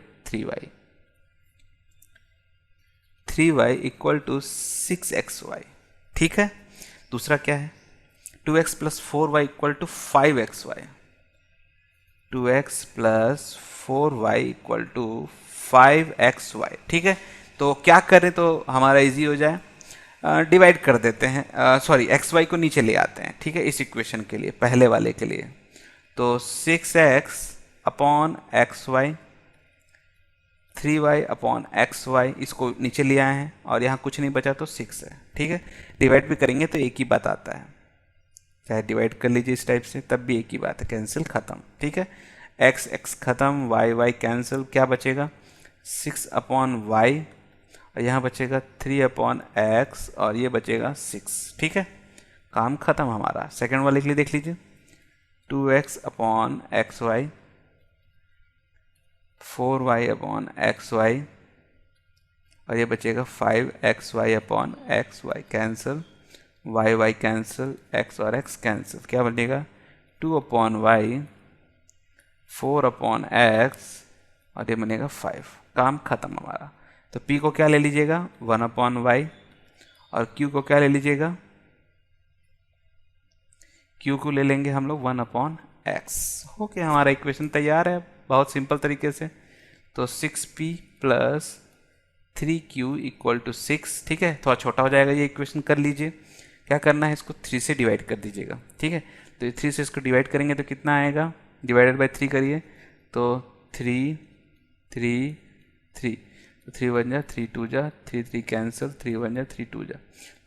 3y equal to 6xy। ठीक है, दूसरा क्या है 2x plus 4y equal to 5xy, 2x plus 4y equal to 5xy। ठीक है, तो क्या करें तो हमारा इजी हो जाए, डिवाइड कर देते हैं, सॉरी xy को नीचे ले आते हैं। ठीक है, इस इक्वेशन के लिए, पहले वाले के लिए, तो 6x upon x y, 3y upon x y, इसको नीचे ले आए हैं और यहाँ कुछ नहीं बचा तो 6 है। ठीक है, डिवाइड भी करेंगे तो एक ही बात आता है, चाहे डिवाइड कर लीजिए इस टाइप से, तब भी एक ही बात है, कैंसिल खत्म। ठीक है, x x खत्म, y y कैंसिल, क्या बचेगा 6 अपॉन वाई और यहाँ बचेगा 3 अपॉन एक्स और ये बचेगा 6। ठीक है, काम खत्म हमारा। सेकेंड वाले के लिए देख लीजिए, 2x upon x y, 4y upon x y और ये बचेगा 5xy upon x y, cancel, y y cancel, x और x कैंसिल, क्या बनेगा 2 अपॉन वाई, 4 अपॉन एक्स और ये बनेगा 5। काम खत्म हमारा। तो p को क्या ले लीजिएगा 1 अपॉन वाई और q को क्या ले लीजिएगा, q को ले लेंगे हम लोग 1 अपॉन एक्स। ओके, हमारा इक्वेशन तैयार है बहुत सिंपल तरीके से। तो 6p plus 3q equal to 6। ठीक है, थोड़ा छोटा हो जाएगा ये इक्वेशन, कर लीजिए। क्या करना है, इसको 3 से डिवाइड कर दीजिएगा। ठीक है, तो 3 से इसको डिवाइड करेंगे तो कितना आएगा, डिवाइडेड बाय 3 करिए तो 3 3 3, तो 3 बन जा, 3 2 जा, 3 3 कैंसिल, 3 बन जा, 3 2 जा,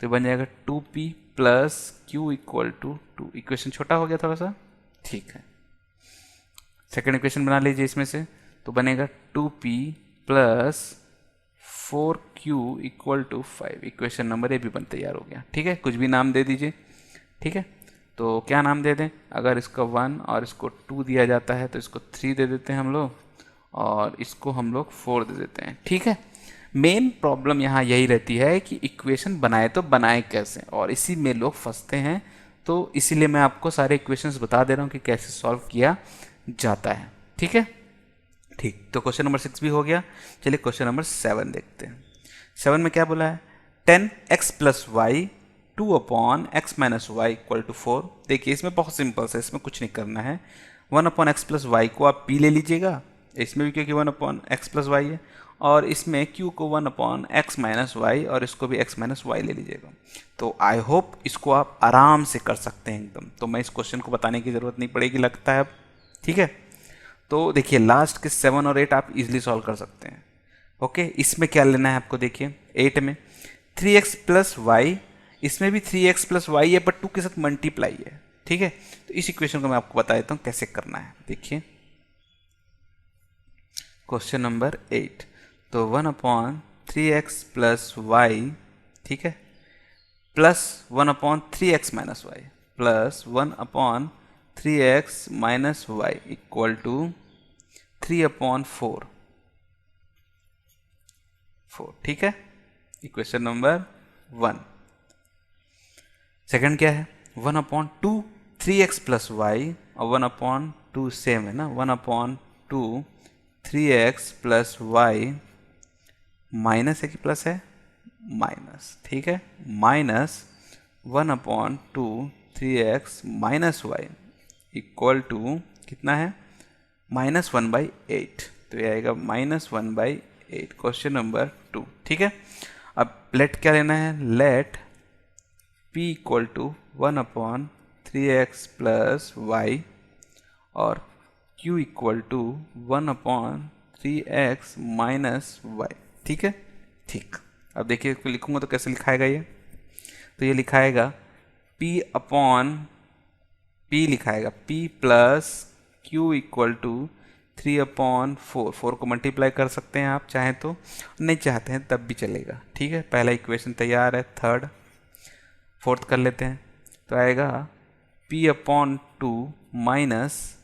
तो बन जाएगा 2p plus q equal to 2। Equation छोटा हो गया थोड़ा सा। ठीक है, सेकेंड इक्वेशन बना लीजिए इसमें से, तो बनेगा 2p plus 4q equal to 5। Equation number A भी बन तैयार हो गया। ठीक है, कुछ भी नाम दे दीजिए। ठीक है, तो क्या नाम दे दें, अगर इसका 1 और इसको 2 दिया जाता है तो इसको 3 दे देते हैं हम लोग और इसको हम लोग 4 दे देते हैं। ठीक है, मेन प्रॉब्लम यहाँ यही रहती है कि इक्वेशन बनाए तो बनाए कैसे, और इसी में लोग फंसते हैं। तो इसीलिए मैं आपको सारे इक्वेशंस बता दे रहा हूँ कि कैसे सॉल्व किया जाता है। ठीक है, ठीक। तो क्वेश्चन नंबर 6 भी हो गया। चलिए क्वेश्चन नंबर 7 देखते हैं। 7 में क्या बोला है, 10x plus y 2 upon x minus y equal to 4। देखिए इसमें बहुत सिंपल है, इसमें कुछ नहीं करना है। 1 अपॉन एक्स प्लस वाई को आप p ले लीजिएगा, इसमें भी क्योंकि 1 अपॉन एक्स प्लस वाई है, और इसमें q को 1/x-y और इसको भी x-y ले लीजिएगा। तो आई होप इसको आप आराम से कर सकते हैं एकदम, तो मैं इस क्वेश्चन को बताने की ज़रूरत नहीं पड़ेगी लगता है अब। ठीक है, तो देखिए लास्ट के 7 और 8 आप इजीली सॉल्व कर सकते हैं। ओके, इसमें क्या लेना है आपको, देखिए 8 में 3x प्लस वाई, इसमें भी 3x प्लस वाई है बट 2 के साथ मल्टीप्लाई है। ठीक है, तो इस इक्वेशन को मैं आपको बता देता हूँ कैसे करना है। देखिए क्वेश्चन नंबर 8, तो 1/3x प्लस वाई, ठीक है, plus 1/3x-y plus 1/3x-y equal to 3/4। ठीक है, इक्वेशन नंबर 1। सेकंड क्या है, 1/2 3x प्लस वाई और 1/2 सेम है ना, 1/2 3x प्लस वाई माइनस है कि प्लस है, माइनस। ठीक है, minus 1/2 3x minus y equal to कितना है, -1/8। तो ये आएगा -1/8, क्वेश्चन नंबर 2। ठीक है, अब लेट क्या लेना है, let p equal to 1/3x plus y और q equal to 1/3x minus y. ठीक है, ठीक। अब देखिए इसको लिखूंगा तो कैसे लिखाएगा ये, तो ये लिखाएगा p लिखाएगा p plus q equal to 3/4। 4 को मल्टीप्लाई कर सकते हैं आप चाहें तो, नहीं चाहते हैं तब भी चलेगा। ठीक है, पहला इक्वेशन तैयार है, थर्ड फोर्थ कर लेते हैं। तो आएगा p/2 minus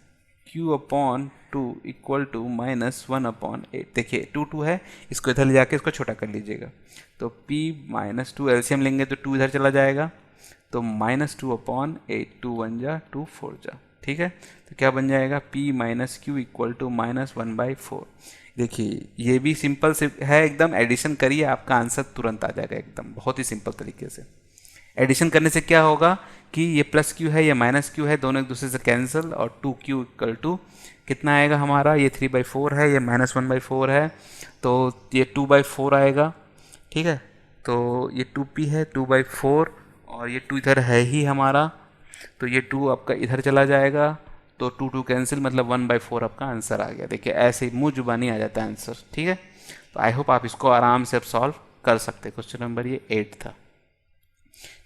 q/2 equal to -1/8। देखिए 2 2 है, इसको इधर ले जाके इसको छोटा कर लीजिएगा, तो p - 2 एलसीएम लेंगे तो 2 इधर चला जाएगा, तो -2/8, 2 1 जा 2 4 जा। ठीक है, तो क्या बन जाएगा, p - q इक्वल टू -1/4। देखिए ये भी सिंपल से है एकदम, एडिशन करिए आपका आंसर तुरंत आ जाएगा एकदम, बहुत ही सिंपल तरीके से। एडिशन करने से क्या होगा कि ये प्लस क्यू है, ये माइनस क्यू है, दोनों एक दूसरे से कैंसिल, और 2q इक्वल टू कितना आएगा हमारा, ये 3/4 है, ये -1/4 है, तो ये 2/4 आएगा। ठीक है, तो ये 2p है 2/4 और ये 2 इधर है ही हमारा, तो ये 2 आपका इधर चला जाएगा, तो 2 2 कैंसिल, मतलब 1/4 आपका आंसर आ गया। देखिए ऐसे ही मुँह जुबानी आ जाता है आंसर। ठीक है, तो आई होप आप इसको आराम से अब सॉल्व कर सकते हैं। क्वेश्चन नंबर ये 8 था।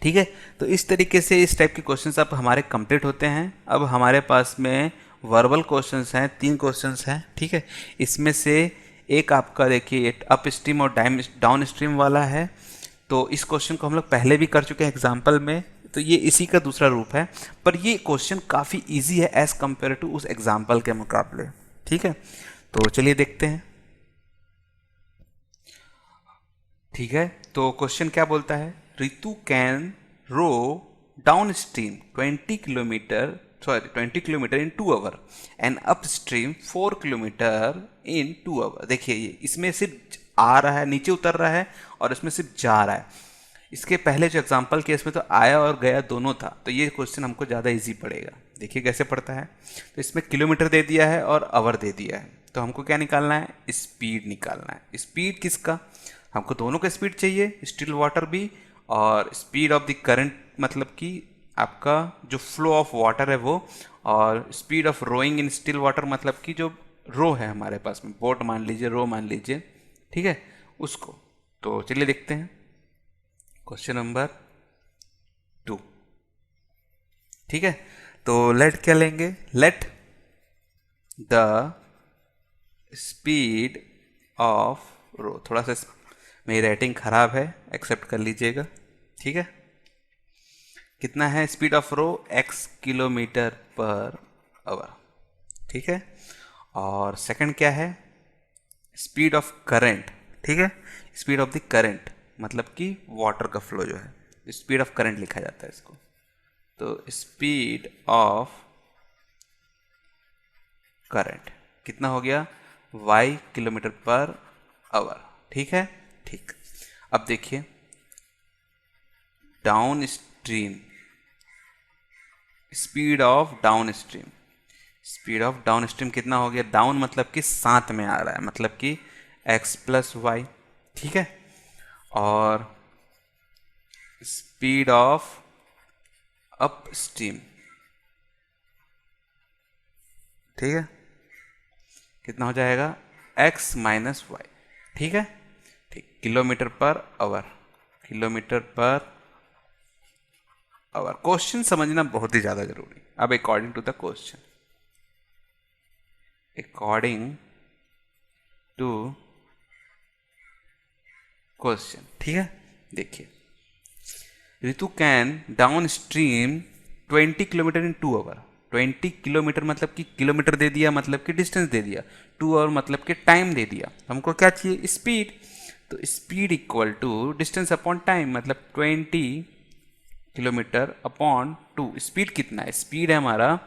ठीक है, तो इस तरीके से इस टाइप के क्वेश्चंस अब हमारे कंप्लीट होते हैं। अब हमारे पास में वर्बल क्वेश्चंस हैं, 3 क्वेश्चंस हैं। ठीक है, इसमें से एक आपका देखिए अप स्ट्रीम और डाउन स्ट्रीम वाला है, तो इस क्वेश्चन को हम लोग पहले भी कर चुके हैं एग्जाम्पल में, तो ये इसी का दूसरा रूप है, पर ये क्वेश्चन काफ़ी ईजी है एज़ कम्पेयर टू उस एग्जाम्पल के मुकाबले। ठीक है, तो चलिए देखते हैं। ठीक है, तो क्वेश्चन क्या बोलता है, Ritu can row downstream 20 kilometre in 2 hour and upstream 4 kilometre in 2 hour. देखिए ये इसमें सिर्फ आ रहा है, नीचे उतर रहा है, और इसमें सिर्फ जा रहा है। इसके पहले जो एग्जांपल किया इसमें तो आया और गया दोनों था, तो ये क्वेश्चन हमको ज़्यादा इजी पड़ेगा। देखिए कैसे पड़ता है, तो इसमें किलोमीटर दे दिया है और आवर दे दिया है, तो हमको क्या निकालना है, स्पीड निकालना है। स्पीड किसका, हमको दोनों का स्पीड चाहिए, स्टिल वाटर भी और स्पीड ऑफ द करंट, मतलब कि आपका जो फ्लो ऑफ वाटर है वो, और speed of rowing in still water, मतलब कि जो रो है हमारे पास में, बोट मान लीजिए, रो मान लीजिए। ठीक है, उसको तो चलिए देखते हैं क्वेश्चन नंबर 2। ठीक है, तो लेट क्या लेंगे, लेट द स्पीड ऑफ रो, थोड़ा सा मेरी राइटिंग खराब है, एक्सेप्ट कर लीजिएगा। ठीक है, कितना है speed of row, x kilometre per hour. ठीक है, और सेकंड क्या है, स्पीड ऑफ करंट। ठीक है, स्पीड ऑफ द करंट मतलब कि वाटर का फ्लो जो है, स्पीड ऑफ करंट लिखा जाता है इसको, तो स्पीड ऑफ करंट कितना हो गया, y किलोमीटर पर आवर। ठीक है, ठीक। अब देखिए down stream, speed of down stream, speed of down stream कितना हो गया, डाउन मतलब कि साथ में आ रहा है, मतलब कि एक्स प्लस वाई, ठीक है, और स्पीड ऑफ अप स्ट्रीम, ठीक है, कितना हो जाएगा एक्स माइनस वाई, ठीक है, ठीक, kilometre per hour, kilometre per hour. Question समझना बहुत ही ज़्यादा जरूरी। अब according to the question, according to question, ठीक है, देखिए Ritu can downstream 20 kilometre in 2 hour. 20 kilometre मतलब कि किलोमीटर दे दिया, मतलब कि डिस्टेंस दे दिया, 2 आवर मतलब कि टाइम दे दिया। हमको क्या चाहिए, स्पीड, तो speed equal to distance upon time, मतलब 20 किलोमीटर अपॉन 2। स्पीड कितना है, स्पीड है हमारा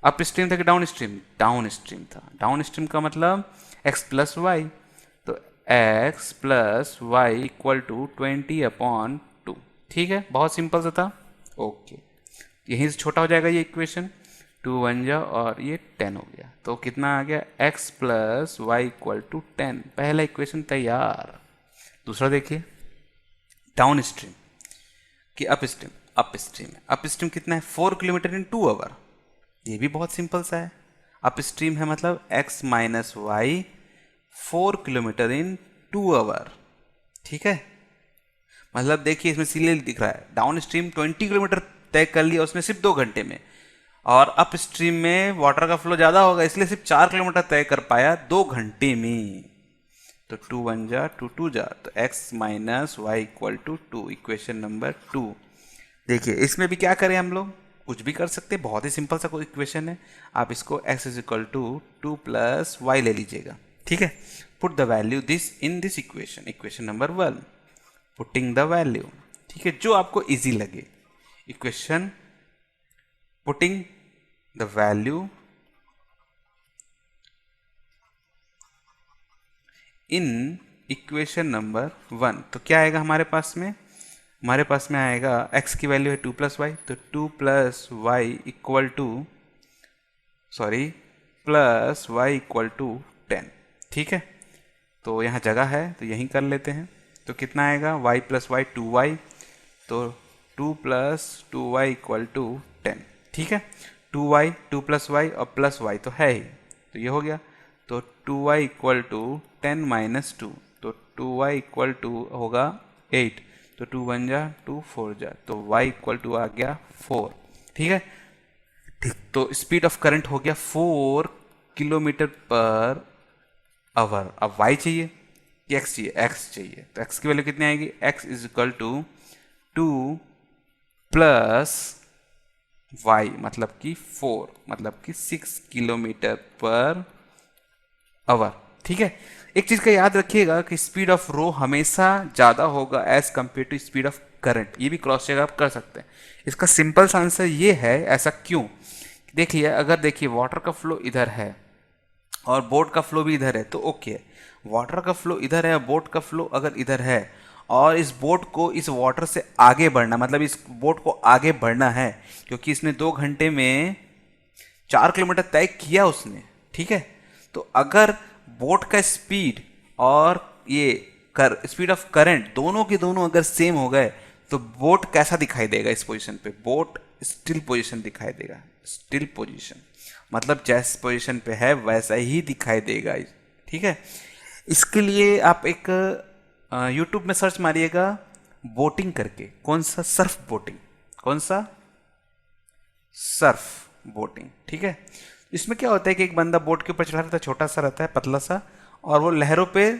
अप स्ट्रीम था कि डाउन स्ट्रीम, डाउन स्ट्रीम था, डाउन स्ट्रीम का मतलब x प्लस वाई, तो x plus y equal to 20 upon 2, ठीक है, बहुत सिंपल सा था। ओके, यहीं से छोटा हो जाएगा ये इक्वेशन, 2 बन जा और ये 10 हो गया, तो कितना आ गया x plus y equal to 10। पहला इक्वेशन तैयार। दूसरा देखिए, डाउन स्ट्रीम कि अप स्ट्रीम, अप स्ट्रीम है, अप स्ट्रीम कितना है 4 किलोमीटर इन 2 आवर। ये भी बहुत सिंपल सा है, अप स्ट्रीम है मतलब x minus y 4 kilometre in 2 hour, ठीक है, मतलब देखिए इसमें सीरियल दिख रहा है, डाउन स्ट्रीम 20 किलोमीटर तय कर लिया उसने सिर्फ 2 घंटे में, और अप स्ट्रीम में वाटर का फ्लो ज़्यादा होगा इसलिए सिर्फ 4 किलोमीटर तय कर पाया 2 घंटे में। तो 2 1 जा 2 2 जा, तो x minus y equal to 2, equation number 2। देखिए इसमें भी क्या करें हम लोग, कुछ भी कर सकते हैं, बहुत ही सिंपल सा कोई इक्वेशन है। आप इसको x is equal to 2 plus y ले लीजिएगा, ठीक है। Put the value this in this equation, equation number 1, putting the value, ठीक है, जो आपको इजी लगे। Equation putting the value in equation number 1, तो क्या आएगा हमारे पास में, हमारे पास में आएगा x की वैल्यू है 2 प्लस वाई, तो 2 plus y equal to, sorry, plus y equal to 10, ठीक है, तो यहाँ जगह है तो यहीं कर लेते हैं। तो कितना आएगा y प्लस वाई 2y, तो 2 प्लस 2y इक्वल टू 10, ठीक है, 2y 2 प्लस वाई और प्लस y तो है ही, तो ये हो गया, तो 2y इक्वल टू 10 माइनस 2, तो 2y इक्वल टू होगा 8, तो 2 1 जा 2 4 जा, तो y इक्वल टू आ गया 4, ठीक है, ठीक, तो स्पीड ऑफ करंट हो गया 4 किलोमीटर पर आवर। अब y चाहिए कि x चाहिए, x चाहिए, तो x की वैल्यू कितनी आएगी, x is equal to 2 plus y मतलब कि 4, मतलब कि 6 किलोमीटर पर आवर, ठीक है। एक चीज का याद रखिएगा कि स्पीड ऑफ रो हमेशा ज्यादा होगा as compare to speed of current, ये भी क्रॉस चेक आप कर सकते हैं। इसका सिंपल सा आंसर ये है, ऐसा क्यों, देखिए अगर देखिए वाटर का फ्लो इधर है और बोट का फ्लो भी इधर है तो ओके है, वाटर का फ्लो इधर है और बोट का फ्लो अगर इधर है और इस बोट को इस वाटर से आगे बढ़ना, मतलब इस बोट को आगे बढ़ना है क्योंकि इसने 2 घंटे में 4 किलोमीटर तय किया उसने, ठीक है, तो अगर बोट का स्पीड और ये स्पीड ऑफ करंट दोनों के दोनों अगर सेम हो गए तो बोट कैसा दिखाई देगा इस पोजीशन पे, बोट स्टिल पोजीशन दिखाई देगा, स्टिल पोजीशन मतलब जिस पोजीशन पे है वैसा ही दिखाई देगा, ठीक है। इसके लिए आप एक यूट्यूब में सर्च मारिएगा बोटिंग करके, कौन सा, सर्फ बोटिंग, कौन सा, सर्फ बोटिंग, ठीक है। इसमें क्या होता है कि एक बंदा बोट के ऊपर चढ़ा रहता है, छोटा सा रहता है, पतला सा, और वो लहरों पे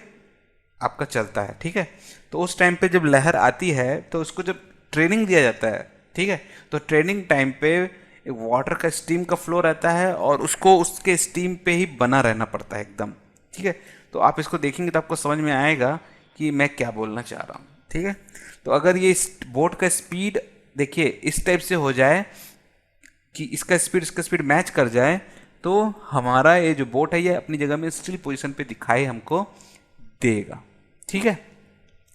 आपका चलता है, ठीक है, तो उस टाइम पे जब लहर आती है तो उसको जब ट्रेनिंग दिया जाता है, ठीक है, तो ट्रेनिंग टाइम पे वाटर का स्टीम का फ्लो रहता है और उसको उसके स्टीम पे ही बना रहना पड़ता है एकदम, ठीक है। तो आप इसको देखेंगे तो आपको समझ में आएगा कि मैं क्या बोलना चाह रहा हूँ, ठीक है। तो अगर ये बोट का स्पीड देखिए इस टाइप से हो जाए कि इसका स्पीड मैच कर जाए तो हमारा ये जो बोट है ये अपनी जगह में स्टिल पोजीशन पे दिखाई हमको देगा, ठीक है,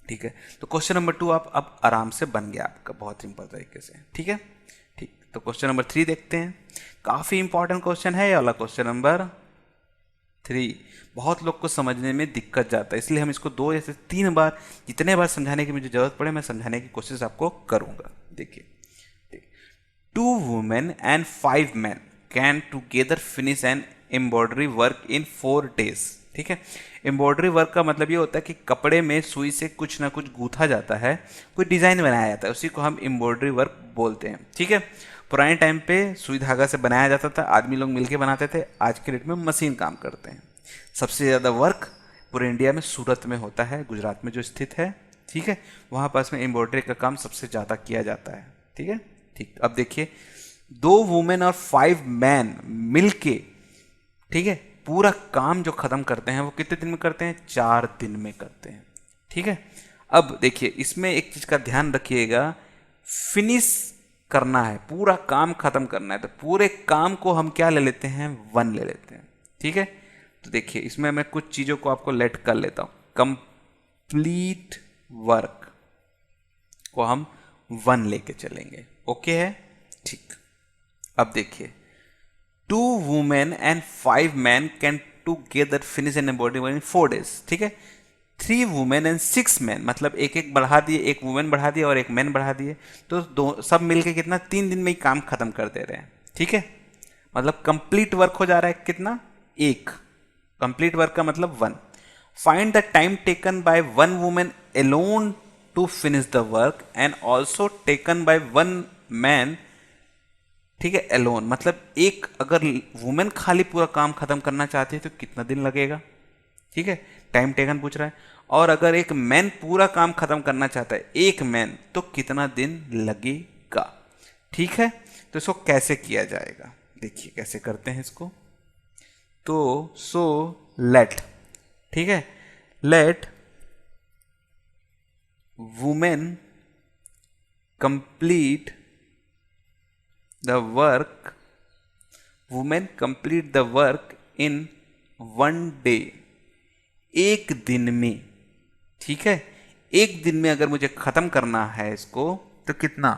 ठीक है। तो क्वेश्चन नंबर 2 आप अब आराम से बन गया आपका बहुत सिंपल तरीके से, ठीक है, ठीक। तो क्वेश्चन नंबर 3 देखते हैं, काफी इंपॉर्टेंट क्वेश्चन है ये वाला, क्वेश्चन नंबर 3। बहुत लोग को समझने में दिक्कत जाता है, इसलिए हम इसको 2 या 3 बार, जितने बार समझाने की मुझे जरूरत पड़े मैं समझाने की कोशिश आपको करूंगा। देखिए, 2 women and 5 man can together finish an embroidery work in 4 days। ठीक है, एम्ब्रॉयडरी वर्क का मतलब ये होता है कि कपड़े में सुई से कुछ ना कुछ गूंथा जाता है, कोई डिजाइन बनाया जाता है, उसी को हम एम्ब्रॉयडरी वर्क बोलते हैं। ठीक है, पुराने टाइम पे सुई धागा से बनाया जाता था, आदमी लोग मिलके बनाते थे, आज के डेट में मशीन काम करते हैं। सबसे ज़्यादा वर्क पूरे इंडिया में सूरत में होता है, गुजरात में जो स्थित है। ठीक है, वहाँ पास में एम्ब्रॉयडरी का काम सबसे ज़्यादा किया जाता है। ठीक है, ठीक। अब देखिए, 2 वुमेन और 5 मैन मिलके, ठीक है, पूरा काम जो खत्म करते हैं वो कितने दिन में करते हैं? 4 दिन में करते हैं। ठीक है, अब देखिए इसमें एक चीज का ध्यान रखिएगा, फिनिश करना है, पूरा काम खत्म करना है, तो पूरे काम को हम क्या ले लेते हैं? 1 ले लेते हैं। ठीक है, तो देखिए इसमें मैं कुछ चीजों को आपको लेट कर लेता हूं। कंप्लीट वर्क को हम 1 लेके चलेंगे। ओके है, ठीक। अब देखिए, 2 women and 5 man can together finish an embroidery work in 4 days। ठीक है, 3 वुमेन एंड 6 मैन, मतलब एक बढ़ा दिए, एक वुमेन बढ़ा दिए और एक मैन बढ़ा दिए, तो सब मिलके कितना? 3 दिन में ही काम खत्म कर दे रहे हैं। ठीक है, मतलब कंप्लीट वर्क हो जा रहा है कितना? 1। कंप्लीट वर्क का मतलब 1। Find the time taken by 1 women alone to finish the work and also taken by 1 man. ठीक है, एलोन मतलब एक, अगर वुमेन खाली पूरा काम खत्म करना चाहती है तो कितना दिन लगेगा? ठीक है, टाइम टेकन पूछ रहा है। और अगर एक मैन पूरा काम खत्म करना चाहता है, एक मैन, तो कितना दिन लगेगा? ठीक है, तो इसको कैसे किया जाएगा, देखिए कैसे करते हैं इसको। तो सो लेट, ठीक है, let women complete the work, women complete the work in 1 day, एक दिन में। ठीक है, एक दिन में अगर मुझे खत्म करना है इसको तो कितना?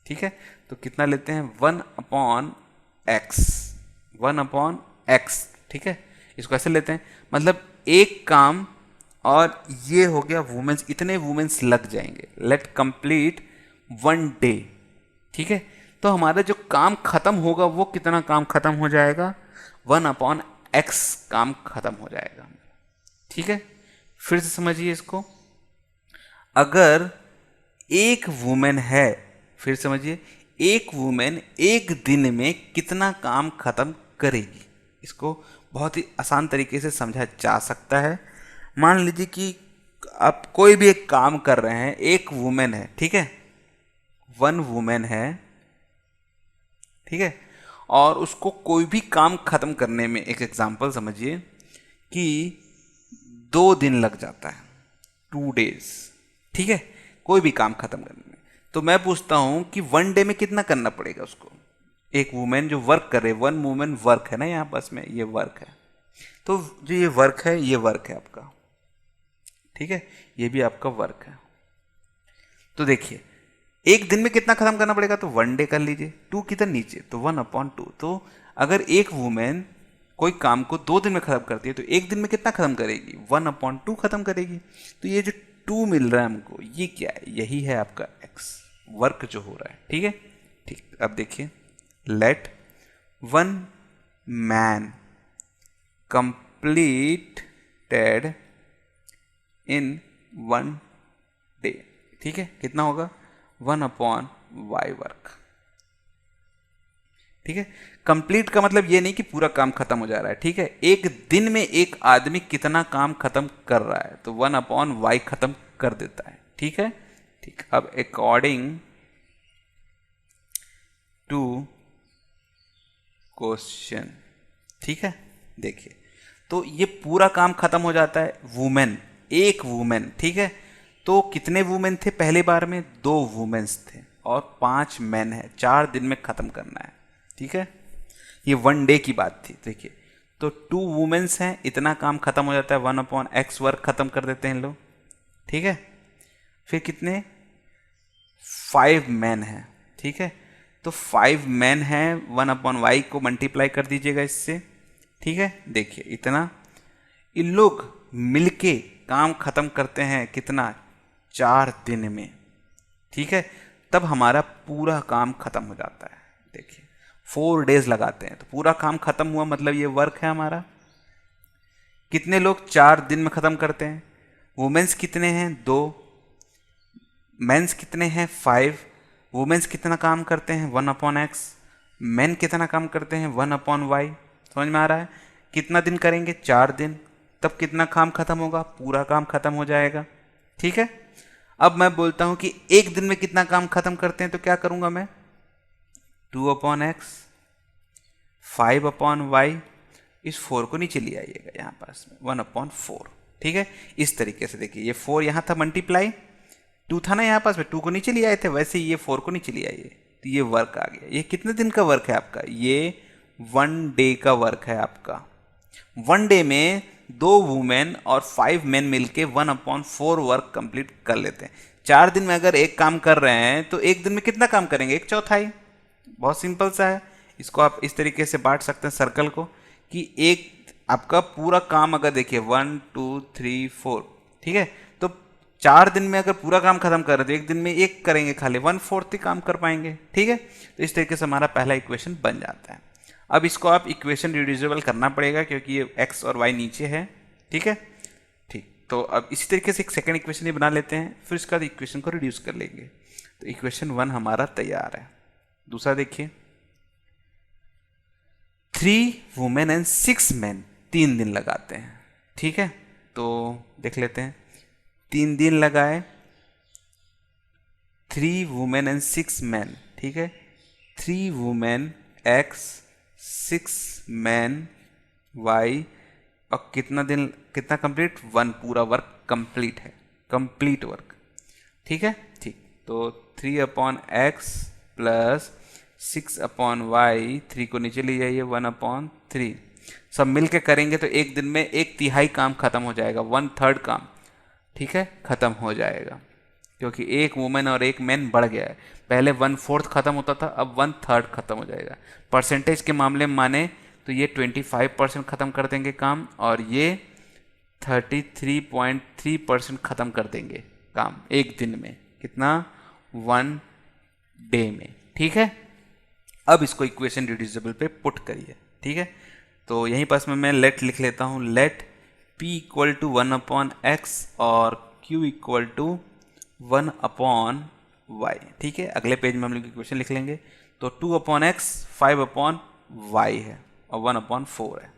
ठीक है, तो कितना लेते हैं? 1/x, 1/x। ठीक है, इसको ऐसे लेते हैं, मतलब एक काम, और ये हो गया वुमेन्स, इतने वुमेन्स लग जाएंगे। Let complete 1 day। ठीक है, तो हमारा जो काम खत्म होगा वो कितना काम खत्म हो जाएगा? 1/x काम खत्म हो जाएगा। ठीक है, फिर से समझिए इसको। अगर एक वुमेन है, फिर समझिए, एक वुमेन एक दिन में कितना काम खत्म करेगी? इसको बहुत ही आसान तरीके से समझा जा सकता है। मान लीजिए कि आप कोई भी एक काम कर रहे हैं, एक वुमेन है, ठीक है, 1 वुमेन है, ठीक है, और उसको कोई भी काम खत्म करने में, एक एग्जांपल समझिए कि 2 दिन लग जाता है, 2 days। ठीक है, कोई भी काम खत्म करने में, तो मैं पूछता हूं कि 1 day में कितना करना पड़ेगा उसको? एक वुमेन जो वर्क कर रहे, 1 वुमेन वर्क है ना, यहाँ पास में ये वर्क है, तो जो ये वर्क है, ये वर्क है आपका। ठीक है, ये भी आपका वर्क है। तो देखिए एक दिन में कितना खत्म करना पड़ेगा? तो 1 day कर लीजिए, 2 किधर नीचे, तो 1/2। तो अगर एक वुमेन कोई काम को 2 दिन में खत्म करती है तो एक दिन में कितना खत्म करेगी? 1/2 खत्म करेगी। तो ये जो 2 मिल रहा है हमको, ये क्या है? यही है आपका x, वर्क जो हो रहा है। ठीक है, ठीक। अब देखिए, let 1 man completed in 1 day। ठीक है, कितना होगा? 1/y work. ठीक है, कंप्लीट का मतलब ये नहीं कि पूरा काम खत्म हो जा रहा है। ठीक है, एक दिन में एक आदमी कितना काम खत्म कर रहा है, तो 1/y खत्म कर देता है। ठीक है, ठीक। अब अकॉर्डिंग टू क्वेश्चन, ठीक है, देखिए, तो ये पूरा काम खत्म हो जाता है वुमेन, एक वुमेन। ठीक है, तो कितने वुमेन थे पहले बार में? 2 वुमेन्स थे और 5 मैन है, 4 दिन में खत्म करना है। ठीक है, ये 1 day की बात थी। देखिए, तो 2 वुमेन्स हैं, इतना काम खत्म हो जाता है, 1/x वर्क खत्म कर देते हैं लोग। ठीक है, फिर कितने? 5 मैन है। ठीक है, तो 5 मैन है, 1/y को मल्टीप्लाई कर दीजिएगा इससे। ठीक है, देखिए इतना इन लोग मिलके काम खत्म करते हैं कितना, 4 दिन में। ठीक है, तब हमारा पूरा काम खत्म हो जाता है। देखिए 4 डेज लगाते हैं तो पूरा काम खत्म हुआ, मतलब ये वर्क है हमारा। कितने लोग 4 दिन में खत्म करते हैं? वुमेन्स कितने हैं? 2। मेंस कितने हैं? 5। वुमेन्स कितना काम करते हैं? 1/x। मेन कितना काम करते हैं? 1/y। समझ में आ रहा है? कितना दिन करेंगे? 4 दिन। तब कितना काम खत्म होगा? पूरा काम खत्म हो जाएगा। ठीक है, अब मैं बोलता हूं कि एक दिन में कितना काम खत्म करते हैं, तो क्या करूंगा मैं? 2/x, 5/y, इस 4 को नीचे ले आइएगा यहाँ पास में, 1/4। ठीक है, इस तरीके से देखिए ये 4 यहाँ था, मल्टीप्लाई 2 था ना यहाँ पास में, 2 को नीचे ले आए थे, वैसे ही ये 4 को नीचे ले आइए तो ये वर्क आ गया। ये कितने दिन का वर्क है आपका? ये 1 डे का वर्क है आपका। 1 डे में 2 वुमेन और 5 मेन मिलके 1/4 वर्क कंप्लीट कर लेते हैं। 4 दिन में अगर एक काम कर रहे हैं तो एक दिन में कितना काम करेंगे? 1/4। बहुत सिंपल सा है। इसको आप इस तरीके से बांट सकते हैं सर्कल को कि एक आपका पूरा काम अगर देखिए 1 2 3 4, ठीक है, तो 4 दिन में अगर पूरा काम खत्म कर रहे तो एक दिन में एक करेंगे, खाली 1/4 ही काम कर पाएंगे। ठीक है, तो इस तरीके से हमारा पहला इक्वेशन बन जाता है। अब इसको आप इक्वेशन रिड्यूसिबल करना पड़ेगा क्योंकि ये x और y नीचे है। ठीक है, ठीक, तो अब इसी तरीके से एक सेकंड इक्वेशन ही बना लेते हैं, फिर इसके बाद इक्वेशन को रिड्यूस कर लेंगे। तो इक्वेशन 1 हमारा तैयार है। दूसरा देखिए, 3 वुमेन एंड 6 मैन 3 दिन लगाते हैं। ठीक है, तो देख लेते हैं। 3 दिन लगाए, 3 वुमेन एंड 6 मैन। ठीक है, 3 वुमेन x, 6 मैन y, और कितना दिन, कितना कंप्लीट? 1 पूरा वर्क कंप्लीट है, कंप्लीट वर्क। ठीक है, ठीक, तो 3/x प्लस 6/y, 3 को नीचे ले जाइए, 1/3। सब मिल के करेंगे तो एक दिन में 1/3 काम खत्म हो जाएगा, 1/3 काम। ठीक है, खत्म हो जाएगा क्योंकि एक वुमेन और एक मैन बढ़ गया है। पहले 1/4 खत्म होता था, अब 1/3 खत्म हो जाएगा। परसेंटेज के मामले में माने तो ये 25% खत्म कर देंगे काम, और ये 33.3% खत्म कर देंगे काम एक दिन में। कितना? 1 डे में। ठीक है, अब इसको इक्वेशन रिड्यूसिबल पे पुट करिए। ठीक है, तो यहीं पास में मैं लेट लिख लेता हूँ। Late p equal to 1/x और q इक्वल टू 1/y। ठीक है, अगले पेज में हम लोग इक्वेशन लिख लेंगे। तो 2/x 5/y है और 1/4 है।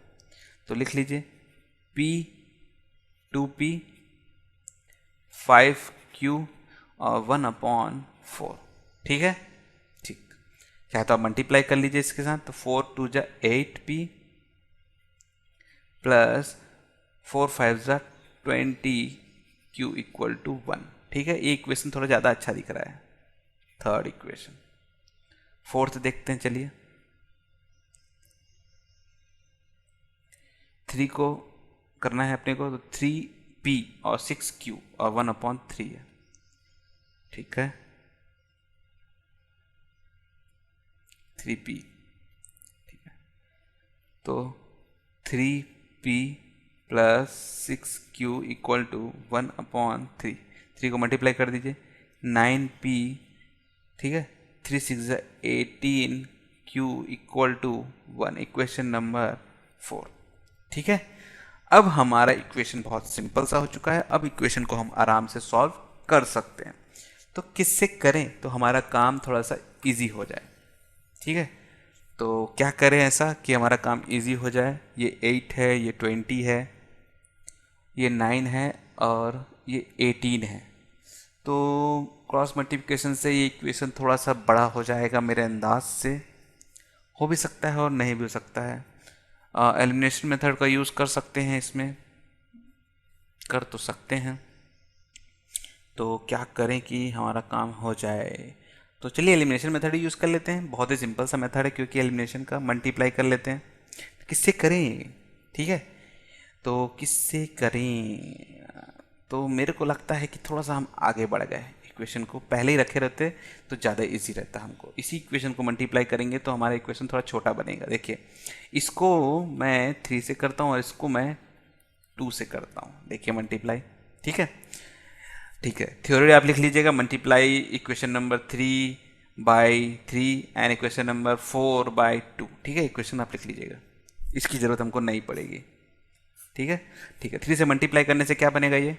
तो लिख लीजिए p 2p 5q और 1/4। ठीक है, ठीक, चाहे तो आप मल्टीप्लाई कर लीजिए इसके साथ। तो 4 2 8p plus 4 5 20q equal to 1। ठीक है, ये इक्वेशन थोड़ा ज़्यादा अच्छा दिख रहा है, थर्ड इक्वेशन। फोर्थ देखते हैं, चलिए। 3 को करना है अपने को, तो 3p और 6q और 1/3 है। ठीक है, 3p। ठीक है, तो 3p plus 6q equal to 1/3। 3 को मल्टीप्लाई कर दीजिए, 9p। ठीक है, 3 6 18q equal to 1, equation number 4। ठीक है, अब हमारा इक्वेशन बहुत सिंपल सा हो चुका है। अब इक्वेशन को हम आराम से सॉल्व कर सकते हैं। तो किससे करें तो हमारा काम थोड़ा सा इजी हो जाए। ठीक है, तो क्या करें ऐसा कि हमारा काम इजी हो जाए? ये 8 है, ये 20 है, ये 9 है और ये 18 है। तो क्रॉस मल्टीप्लिकेशन से ये इक्वेशन थोड़ा सा बड़ा हो जाएगा मेरे अंदाज से। हो भी सकता है और नहीं भी हो सकता है। एलिमिनेशन मेथड का यूज़ कर सकते हैं, इसमें कर तो सकते हैं। तो क्या करें कि हमारा काम हो जाए? तो चलिए एलिमिनेशन मेथड ही यूज़ कर लेते हैं। बहुत ही सिंपल सा मेथड है क्योंकि एलिमिनेशन का मल्टीप्लाई कर लेते हैं। तो किससे करें? ठीक है, तो किससे करें? तो मेरे को लगता है कि थोड़ा सा हम आगे बढ़ गए। एक इक्वेशन को पहले ही रखे रहते तो ज़्यादा इजी रहता हमको। इसी इक्वेशन को मल्टीप्लाई करेंगे तो हमारा इक्वेशन थोड़ा छोटा बनेगा। देखिए इसको मैं 3 से करता हूँ और इसको मैं 2 से करता हूँ। देखिए मल्टीप्लाई, ठीक है, ठीक है। थ्योरी आप लिख लीजिएगा, multiply equation number 3/3 and equation number 4/2, ठीक है। इक्वेशन आप लिख लीजिएगा, इसकी ज़रूरत हमको नहीं पड़ेगी, ठीक है, ठीक है। 3 से मल्टीप्लाई करने से क्या बनेगा, ये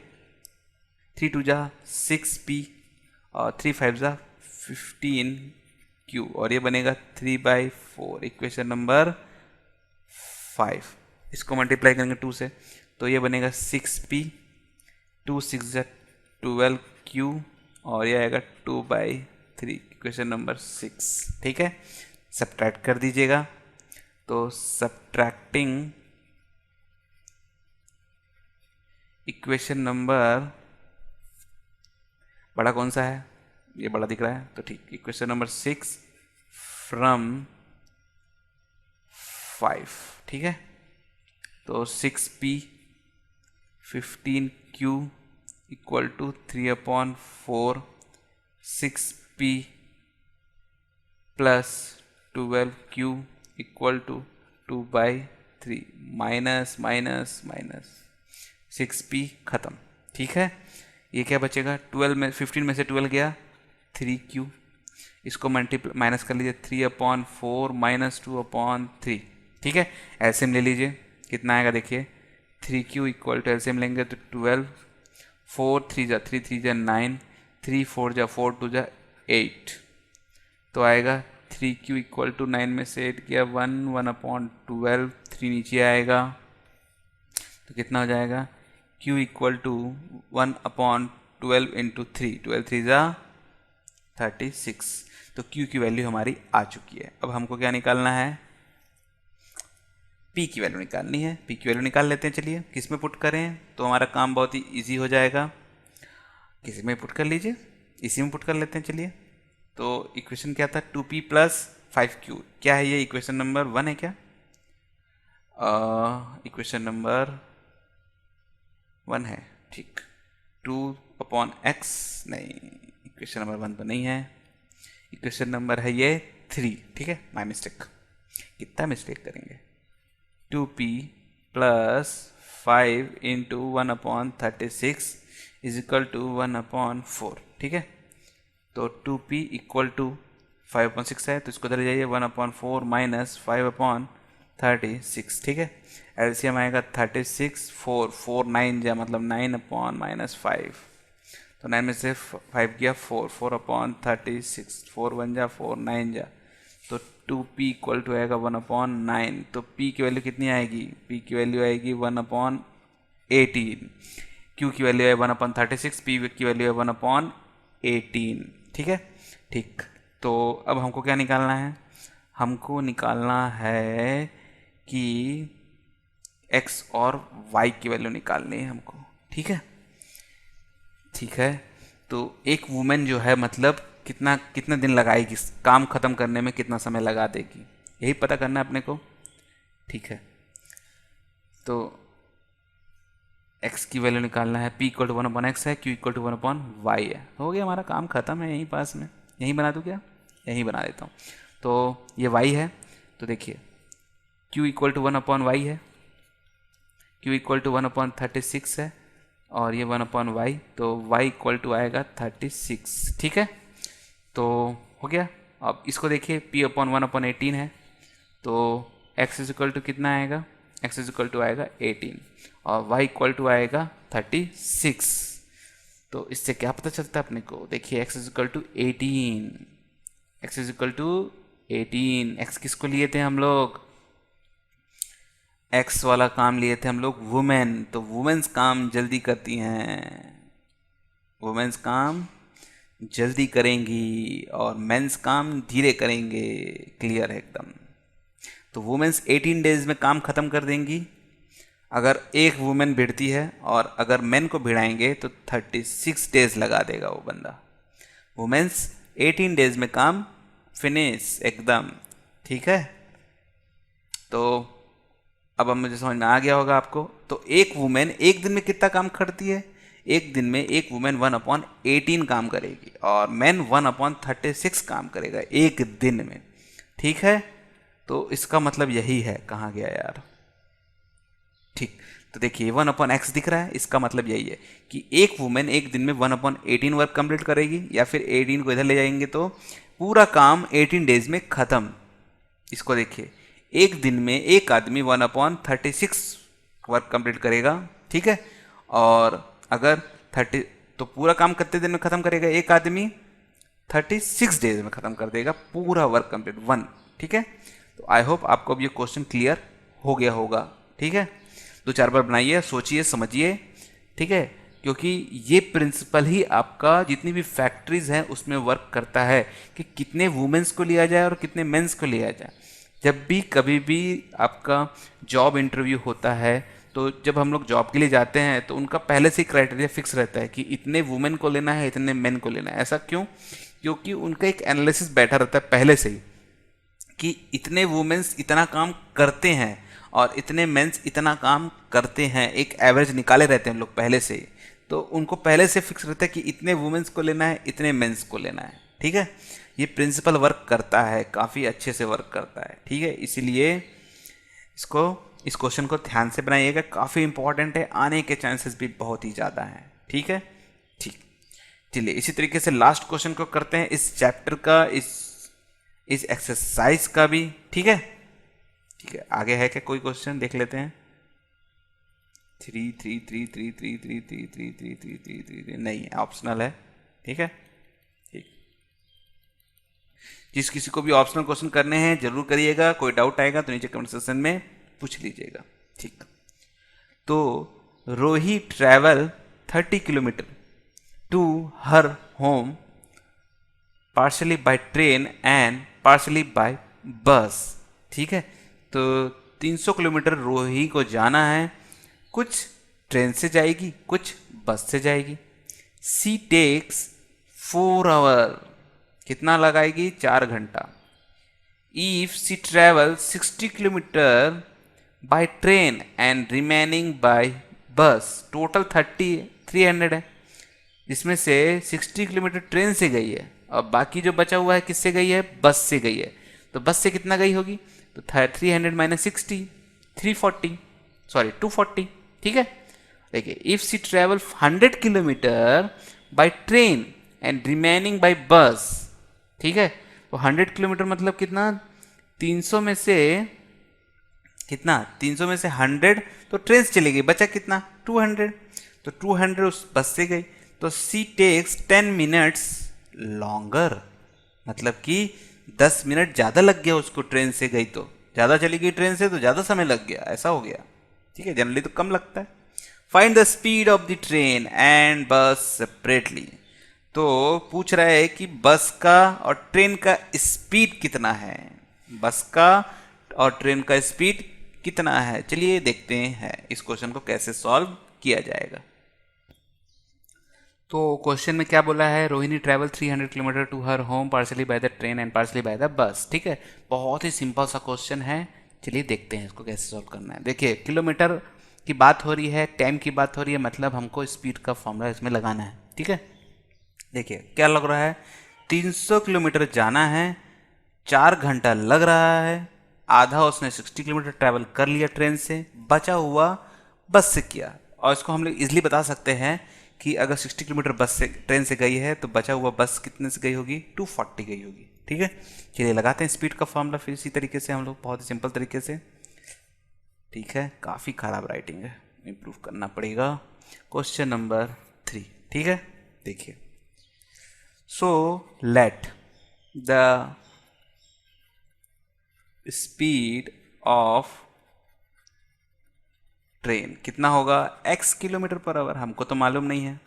3 2 जा 6p और 3 5 जा 15q और ये बनेगा 3/4, इक्वेशन नंबर 5। इसको मल्टीप्लाई करेंगे 2 से तो ये बनेगा 6p, 2 6 जा 12q और ये आएगा 2/3, इक्वेशन नंबर 6, ठीक है। सब्ट्रैक्ट कर दीजिएगा, तो सब्ट्रैक्टिंग इक्वेशन नंबर बड़ा कौन सा है, ये बड़ा दिख रहा है तो ठीक, इक्वेशन नंबर 6 फ्रॉम 5, ठीक है। तो 6p 15q equal to 3/4, 6p plus 12q equal to 2/3, minus minus minus 6p खत्म, ठीक है। ये क्या बचेगा, 12 में 15 में से 12 गया 3q, इसको मल्टीप्लाई माइनस कर लीजिए 3/4 माइनस 2/3, ठीक है। एलसीएम ले लीजिए, कितना आएगा देखिए 3q इक्वल टू एलसीएम लेंगे तो 12, 4 3 जा 3 3 जा 9, 3 4 जा 4 2 जा 8, तो आएगा 3q इक्वल टू 9 में से 8 गया 1, 1/12, 3 नीचे आएगा तो कितना हो जाएगा q इक्वल टू 1/12 इंटू 3, 12 3 जा 36, तो q की वैल्यू हमारी आ चुकी है। अब हमको क्या निकालना है, p की वैल्यू निकालनी है। p की वैल्यू निकाल लेते हैं, चलिए किस में पुट करें तो हमारा काम बहुत ही इजी हो जाएगा। किसी में पुट कर लीजिए, इसी में पुट कर लेते हैं, चलिए। तो इक्वेशन क्या था, 2p प्लस 5q, क्या है ये, इक्वेशन नंबर 1 है क्या, इक्वेशन नंबर 1 है, ठीक। 2/x नहीं, इक्वेशन नंबर 1 तो नहीं है, इक्वेशन नंबर है ये 3, ठीक है, माय मिस्टेक। कितना मिस्टेक करेंगे, 2p plus 5 into 1/36 is equal to 1/4, ठीक है। तो 2p इक्वल टू 5/6 है तो इसको इधर जाइए 1/4 माइनस 5/36, ठीक है। एलसीएम आएगा 36, 4 4 9 जा मतलब 9/-5, तो 9 में से 5 गया 4, 4/36, 4 1 जा 4 9 जा, तो 2p इक्वल टू आएगा 1/9, तो p की वैल्यू कितनी आएगी, p की वैल्यू आएगी 1/18, q की वैल्यू है 1/36, p की वैल्यू है 1/18, ठीक है, ठीक। तो अब हमको क्या निकालना है, हमको निकालना है कि x और y की वैल्यू निकालनी है हमको, ठीक है, ठीक है। तो एक वुमेन जो है मतलब कितना दिन लगाएगी काम खत्म करने में, कितना समय लगा देगी, यही पता करना है अपने को, ठीक है। तो x की वैल्यू निकालना है, p इक्वल टू 1/x है, q इक्वल टू 1/y है, हो गया हमारा काम खत्म है, यहीं पास में, यहीं बना दूँ क्या, यहीं बना देता हूँ। तो ये y है, तो देखिए q इक्वल टू 1/y है, q इक्वल टू 1/36 है और ये 1/y, तो y इक्वल टू आएगा 36, ठीक है। तो हो गया। अब इसको देखिए p/1/18 है, तो x इज इक्वल टू कितना आएगा, x इज इक्वल टू आएगा 18 और y इक्वल टू आएगा 36। तो इससे क्या पता चलता है अपने को, देखिए x is equal to 18, x is equal to 18, x किसको लिए थे हम लोग, x वाला काम लिए थे हम लोग वुमेन, तो वुमेन्स काम जल्दी करती हैं, वुमेन्स काम जल्दी करेंगी और मेंस काम धीरे करेंगे, क्लियर है एकदम। तो वुमेन्स 18 डेज में काम खत्म कर देंगी अगर एक वुमेन भिड़ती है, और अगर मेन को भिड़ाएंगे तो 36 डेज लगा देगा वो बंदा। वुमेन्स 18 डेज में काम फिनिश एकदम, ठीक है। तो अब मुझे समझ में आ गया होगा आपको। तो एक वुमेन एक दिन में कितना काम करती है, एक दिन में एक वुमेन 1/18 काम करेगी और मैन 1/36 काम करेगा एक दिन में, ठीक है। तो इसका मतलब यही है, कहाँ गया यार, ठीक। तो देखिए 1/x दिख रहा है, इसका मतलब यही है कि एक वुमेन एक दिन में 1/18 वर्क कंप्लीट करेगी, या फिर 18 को इधर ले जाएंगे तो पूरा काम 18 डेज में ख़त्म। इसको देखिए, एक दिन में एक आदमी 1/36 वर्क कंप्लीट करेगा, ठीक है। और अगर 30 तो पूरा काम कितने दिन में ख़त्म करेगा एक आदमी, 36 डेज में ख़त्म कर देगा पूरा वर्क कंप्लीट 1, ठीक है। तो आई होप आपको अब ये क्वेश्चन क्लियर हो गया होगा, ठीक है। 2-4 बार बनाइए, सोचिए, समझिए, ठीक है, क्योंकि ये प्रिंसिपल ही आपका जितनी भी फैक्ट्रीज हैं उसमें वर्क करता है कि कितने वुमेन्स को लिया जाए और कितने मेंस को लिया जाए। जब भी कभी भी आपका जॉब इंटरव्यू होता है, तो जब हम लोग जॉब के लिए जाते हैं तो उनका पहले से ही क्राइटेरिया फिक्स रहता है कि इतने वुमेन को लेना है, इतने मेन को लेना है। ऐसा क्यों? क्योंकि उनका एक एनालिसिस बैठा रहता है पहले से ही कि इतने वुमेन्स इतना काम करते हैं और इतने मेंस इतना काम करते हैं, एक एवरेज निकाले रहते हैं लोग पहले से ही। तो उनको पहले से फिक्स रहता है कि इतने वुमेन्स को लेना है, इतने मेंस को लेना है, ठीक है। ये प्रिंसिपल वर्क करता है, काफ़ी अच्छे से वर्क करता है, ठीक है। इसीलिए इस क्वेश्चन को ध्यान से बनाइएगा, काफ़ी इंपॉर्टेंट है, आने के चांसेस भी बहुत ही ज़्यादा हैं, ठीक है। ठीक, चलिए इसी तरीके से लास्ट क्वेश्चन को करते हैं इस चैप्टर का, इस एक्सरसाइज का भी, ठीक है। ठीक है, आगे है क्या कोई क्वेश्चन, देख लेते हैं। 3 3 3 3 3 3 3 3 3 3 3 3 नहीं है, ऑप्शनल है, ठीक है। ठीक, जिस किसी को भी ऑप्शनल क्वेश्चन करने हैं जरूर करिएगा, कोई डाउट आएगा तो नीचे कमेंट सेक्शन में पूछ लीजिएगा, ठीक। तो Rohi travel 30 kilometre to her home partially by train and partially by bus, ठीक है। तो 300 किलोमीटर रोही को जाना है, कुछ ट्रेन से जाएगी, कुछ बस से जाएगी। सी टेक्स 4 आवर, कितना लगाएगी, 4 घंटा। If she travel 60 kilometre by train and remaining by bus, total 300 है, जिसमें से 60 किलोमीटर ट्रेन से गई है और बाकी जो बचा हुआ है किससे गई है, बस से गई है। तो बस से कितना गई होगी, तो 300 माइनस 60, 240, ठीक है। देखिए, if she travel 100 kilometre by train and remaining by bus, ठीक है। तो 100 किलोमीटर मतलब कितना, 300 में से कितना, 300 में से 100 तो ट्रेन से चली गई, बचा कितना, 200। तो 200 उस बस से गई, तो सी टेक्स 10 मिनट्स लॉन्गर, मतलब कि 10 मिनट ज़्यादा लग गया उसको, ट्रेन से गई तो ज़्यादा चली गई, ट्रेन से तो ज़्यादा समय लग गया, ऐसा हो गया, ठीक है। जनरली तो कम लगता है। Find the speed of the train and बस सेपरेटली, तो पूछ रहा है कि बस का और ट्रेन का स्पीड कितना है, बस का और ट्रेन का स्पीड कितना है। चलिए देखते हैं इस क्वेश्चन को कैसे सॉल्व किया जाएगा। तो क्वेश्चन में क्या बोला है, Rohini travel 300 kilometre to her home partially by the train and partially by the bus, ठीक है। बहुत ही सिंपल सा क्वेश्चन है, चलिए देखते हैं इसको कैसे सॉल्व करना है। देखिए, किलोमीटर की बात हो रही है, टाइम की बात हो रही है, मतलब हमको स्पीड का फॉर्मूला इसमें लगाना है, ठीक है। देखिए क्या लग रहा है, 300 किलोमीटर जाना है, 4 घंटा लग रहा है, आधा उसने 60 किलोमीटर ट्रैवल कर लिया ट्रेन से, बचा हुआ बस से किया। और इसको हम लोग इजिली बता सकते हैं कि अगर 60 किलोमीटर बस से ट्रेन से गई है तो बचा हुआ बस कितने से गई होगी, 240 गई होगी, ठीक है। चलिए लगाते हैं स्पीड का फॉर्मूला फिर इसी तरीके से हम लोग, बहुत ही सिंपल तरीके से, ठीक है। काफ़ी खराब राइटिंग है, इम्प्रूव करना पड़ेगा। क्वेश्चन नंबर 3, ठीक है। देखिए, so let the speed of train कितना होगा, x किलोमीटर पर आवर, हमको तो मालूम नहीं है,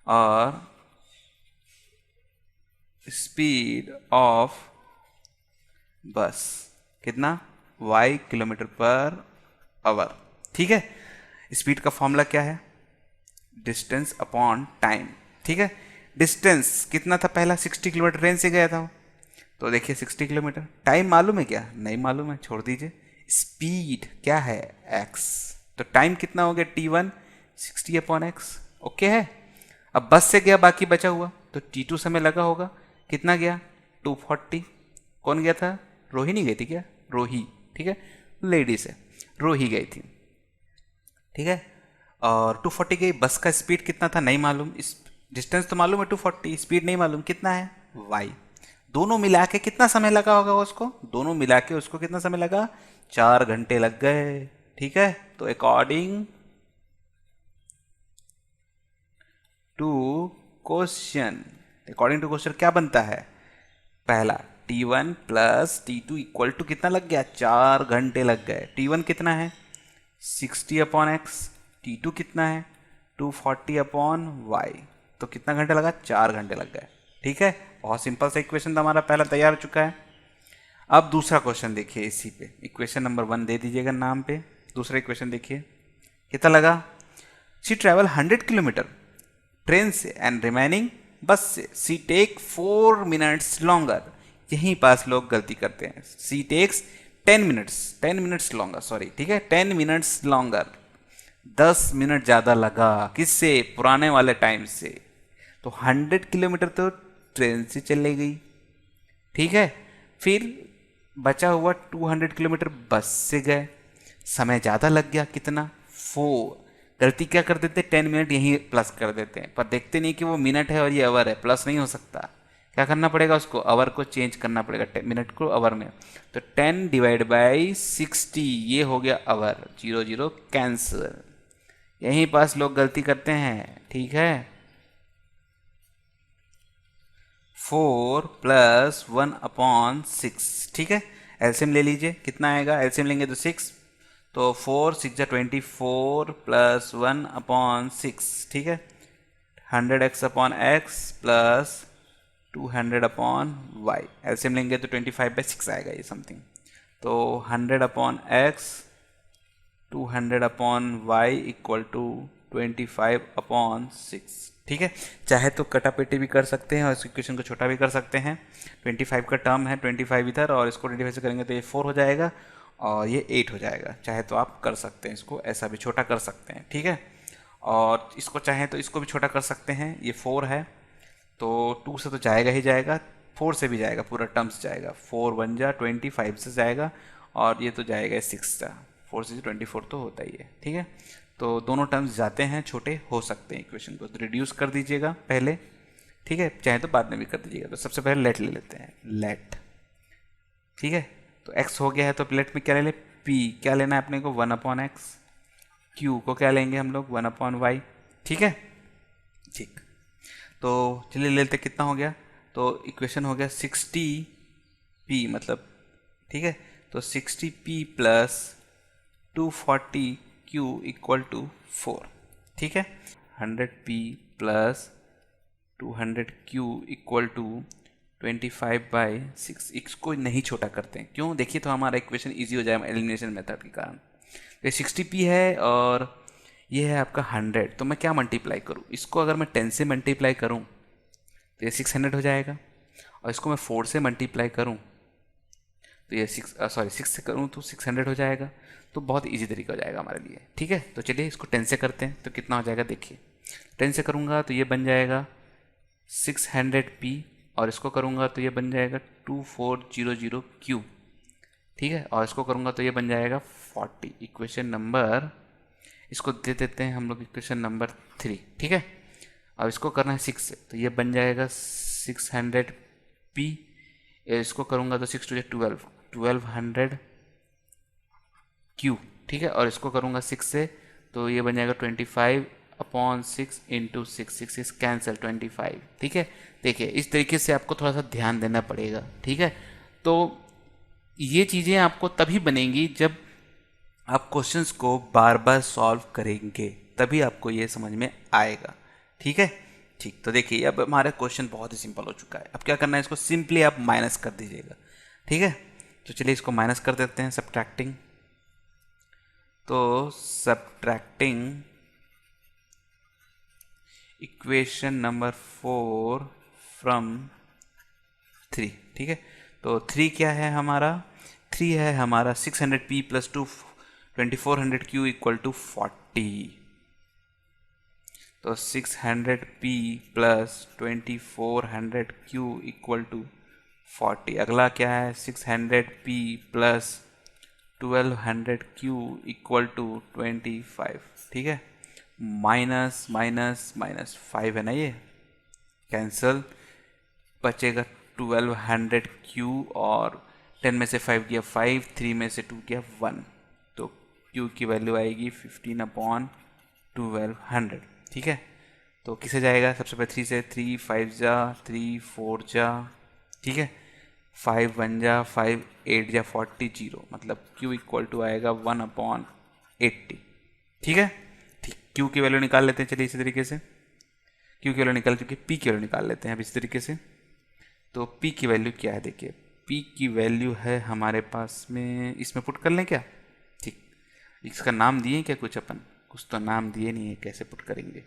और स्पीड ऑफ बस कितना, y किलोमीटर पर आवर, ठीक है। स्पीड का फॉर्मूला क्या है, डिस्टेंस अपॉन टाइम, ठीक है। डिस्टेंस कितना था पहला, 60 किलोमीटर ट्रेन से गया था, तो देखिए 60 किलोमीटर। टाइम मालूम है क्या, नहीं मालूम है, छोड़ दीजिए। स्पीड क्या है, x, तो टाइम कितना हो गया, t1, 60 अपॉन x, ओके है। अब बस से गया, बाकी बचा हुआ तो T2 समय लगा होगा, कितना गया 240। कौन गया था? रोही नहीं गई थी क्या? रोही, ठीक है, लेडीज है, रोही गई थी, ठीक है। और 240 गई, बस का स्पीड कितना था नहीं मालूम, इस डिस्टेंस तो मालूम है 240, स्पीड नहीं मालूम कितना है y। दोनों मिला के कितना समय लगा होगा उसको? दोनों मिला के उसको कितना समय लगा? 4 घंटे लग गए, ठीक है। तो according to question, according to question क्या बनता है? पहला T1 plus T2 equal to कितना लग गया? 4 घंटे लग गए। T1 कितना है? 60/x। T2 कितना है? 240/y। तो कितना घंटे लगा? 4 घंटे लग गए, ठीक है। बहुत सिंपल सा इक्वेशन तो हमारा पहला तैयार हो चुका है। अब दूसरा क्वेश्चन देखिए, इसी पे इक्वेशन नंबर 1 दे दीजिएगा नाम पे। दूसरा इक्वेशन देखिए कितना लगा? शी ट्रेवल 100 किलोमीटर ट्रेन से एंड रिमेनिंग बस से सी टेक 4 मिनट्स लॉन्गर। यहीं पास लोग गलती करते हैं। सी टेक्स 10 मिनट्स लॉन्गर, सॉरी, ठीक है, 10 मिनट्स लॉन्गर, 10 मिनट ज़्यादा लगा। किससे? पुराने वाले टाइम से। तो 100 किलोमीटर तो ट्रेन से चले गई, ठीक है। फिर बचा हुआ 200 किलोमीटर बस से गए, समय ज़्यादा लग गया, कितना? 4। गलती क्या कर देते? 10 मिनट यहीं प्लस कर देते हैं, पर देखते नहीं कि वो मिनट है और ये आवर है, प्लस नहीं हो सकता। क्या करना पड़ेगा उसको? आवर को चेंज करना पड़ेगा, मिनट को आवर में। तो 10 डिवाइड बाई 60, ये हो गया आवर। 0 0 कैंसिल। यहीं पास लोग गलती करते हैं, ठीक है। 4 + 1/6, ठीक है। एलसीएम ले लीजिए, कितना आएगा? एलसीएम लेंगे तो 6, तो 4 6 जा 24 + 1/6, ठीक है। 100x/x plus 200/y। एलसीएम लेंगे तो 25/6 आएगा ये समथिंग। तो 100/x 200/y इक्वल टू 25/6, ठीक है। चाहे तो कटापेटी भी कर सकते हैं और इस इक्वेशन को छोटा भी कर सकते हैं। 25 का टर्म है, 25 इधर, और इसको 25 से करेंगे तो ये 4 हो जाएगा और ये 8 हो जाएगा। चाहे तो आप कर सकते हैं, इसको ऐसा भी छोटा कर सकते हैं, ठीक है। और इसको चाहे तो इसको भी छोटा कर सकते हैं। ये 4 है तो 2 से तो जाएगा ही जाएगा, 4 से भी जाएगा, पूरा टर्म्स जाएगा। 4 1 जा 25 से जाएगा, और ये तो जाएगा 6 जा, 4 से 24 तो होता ही है, ठीक है। तो दोनों टर्म्स जाते हैं, छोटे हो सकते हैं इक्वेशन को। तो रिड्यूस कर दीजिएगा पहले, ठीक है, चाहे तो बाद में भी कर दीजिएगा। तो सबसे पहले लेट ले लेते हैं, लेट, ठीक है। तो x हो गया है तो लेट में क्या ले ले? p। क्या लेना है अपने को? 1/x। q को क्या लेंगे हम लोग? 1/y, ठीक है, ठीक। तो चलिए ले लेते, कितना हो गया? तो इक्वेशन हो गया 60p मतलब, ठीक है। तो 60p + 240q इक्वल टू 4, ठीक है। 100p + 200q equal to 25/6। इसको नहीं छोटा करते हैं, क्यों? देखिए तो हमारा इक्वेशन इजी हो जाए एलिमिनेशन मेथड के कारण। ये 60p है और ये है आपका 100, तो मैं क्या मल्टीप्लाई करूँ? इसको अगर मैं 10 से मल्टीप्लाई करूँ तो ये 600 हो जाएगा, और इसको मैं 4 से मल्टीप्लाई करूँ तो ये 6 से करूँ तो 600 हो जाएगा। तो बहुत इजी तरीका हो जाएगा हमारे लिए, ठीक है। तो चलिए इसको 10 से करते हैं तो कितना हो जाएगा देखिए। 10 से करूँगा तो ये बन जाएगा 600p, और इसको करूँगा तो ये बन जाएगा 2400q, ठीक है। और इसको करूँगा तो ये बन जाएगा 40। इक्वेशन नंबर, इसको दे देते हैं हम लोग इक्वेशन नंबर 3, ठीक है। अब इसको करना है 6 से, तो ये बन जाएगा 600p। इसको करूँगा तो 6 × 2 = 1200q, ठीक है। और इसको करूँगा 6 से तो ये बन जाएगा 25/6 × 6, 6 कैंसिल, 25, ठीक है। देखिए इस तरीके से आपको थोड़ा सा ध्यान देना पड़ेगा, ठीक है। तो ये चीज़ें आपको तभी बनेंगी जब आप क्वेश्चंस को बार बार सॉल्व करेंगे, तभी आपको ये समझ में आएगा, ठीक है। ठीक, तो देखिए अब हमारा क्वेश्चन बहुत ही सिंपल हो चुका है। अब क्या करना है? इसको सिंपली आप माइनस कर दीजिएगा, ठीक है। तो चलिए इसको माइनस कर देते हैं, सब्ट्रैक्टिंग। तो सब्ट्रैक्टिंग इक्वेशन नंबर 4 फ्रॉम 3, ठीक है। तो 3 क्या है हमारा? 3 है हमारा 600p + 2400q इक्वल टू 40। तो 600p plus 2400q equal to 40। अगला क्या है, 600p plus 1200q equal to 25। ठीक है, माइनस माइनस माइनस 5 है ना, ये कैंसल, बचेगा 1200q और 10 में से 5 गया 5, 3 में से 2 गया 1, तो q की वैल्यू आएगी 15/1200। ठीक है, तो किसे जाएगा, सबसे पहले 3 से, 3 5 जा, 3 4 जा, ठीक है, 5 1 जा, 5 8 जा, 40 0, मतलब q इक्वल टू आएगा 1/80। ठीक है, ठीक, q की वैल्यू निकाल लेते हैं। चलिए इसी तरीके से q की वैल्यू निकाल चुके, p की वैल्यू निकाल लेते हैं अब इसी तरीके से। तो p की वैल्यू क्या है, देखिए p की वैल्यू है हमारे पास में, इसमें पुट कर लें क्या, ठीक, इसका नाम दिए क्या कुछ, अपन कुछ तो नाम दिए नहीं है, कैसे पुट करेंगे।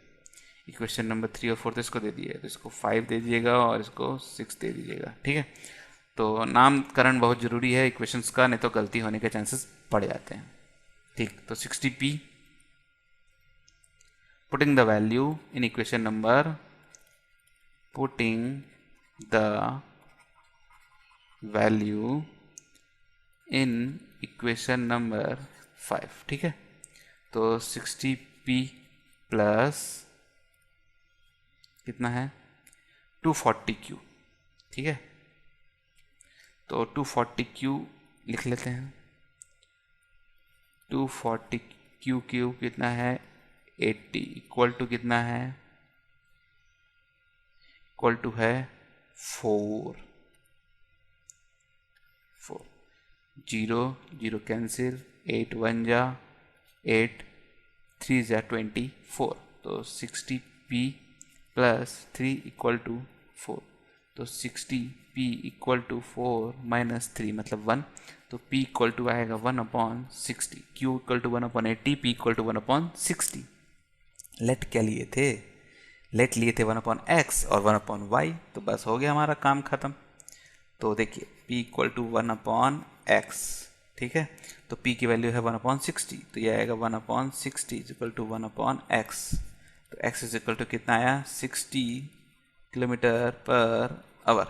इक्वेशन नंबर 3 और 4 तो इसको दे दिए, तो इसको 5 दे दीजिएगा और इसको 6 दे दीजिएगा। ठीक है, तो नामकरण बहुत ज़रूरी है इक्वेशंस का, नहीं तो गलती होने के चांसेस बढ़ जाते हैं। ठीक, तो 60p putting the value in equation number, putting the value in equation number 5। ठीक है, तो 60p प्लस कितना है 240q। ठीक है, तो 240q लिख लेते हैं। 240q क्यूब कितना है 80, इक्वल टू कितना है, इक्वल टू है 4 0 0 कैंसिल, 8 1 जा, 8 3 जा 24, तो 60p प्लस 3 इक्वल टू 4, तो 60p इक्वल टू 4 माइनस 3 मतलब 1, तो p इक्वल टू आएगा 1/60, q equal to 1/80, p equal to 1/60। Let क्या लिए थे, लेट लिए थे 1/x और 1/y, तो बस हो गया हमारा काम खत्म। तो देखिए p इक्वल टू 1/x। ठीक है, तो p की वैल्यू है 1/60, तो ये आएगा 1/60 इज इक्वल टू 1/x। तो x इज इक्वल टू कितना आया 60 किलोमीटर पर आवर।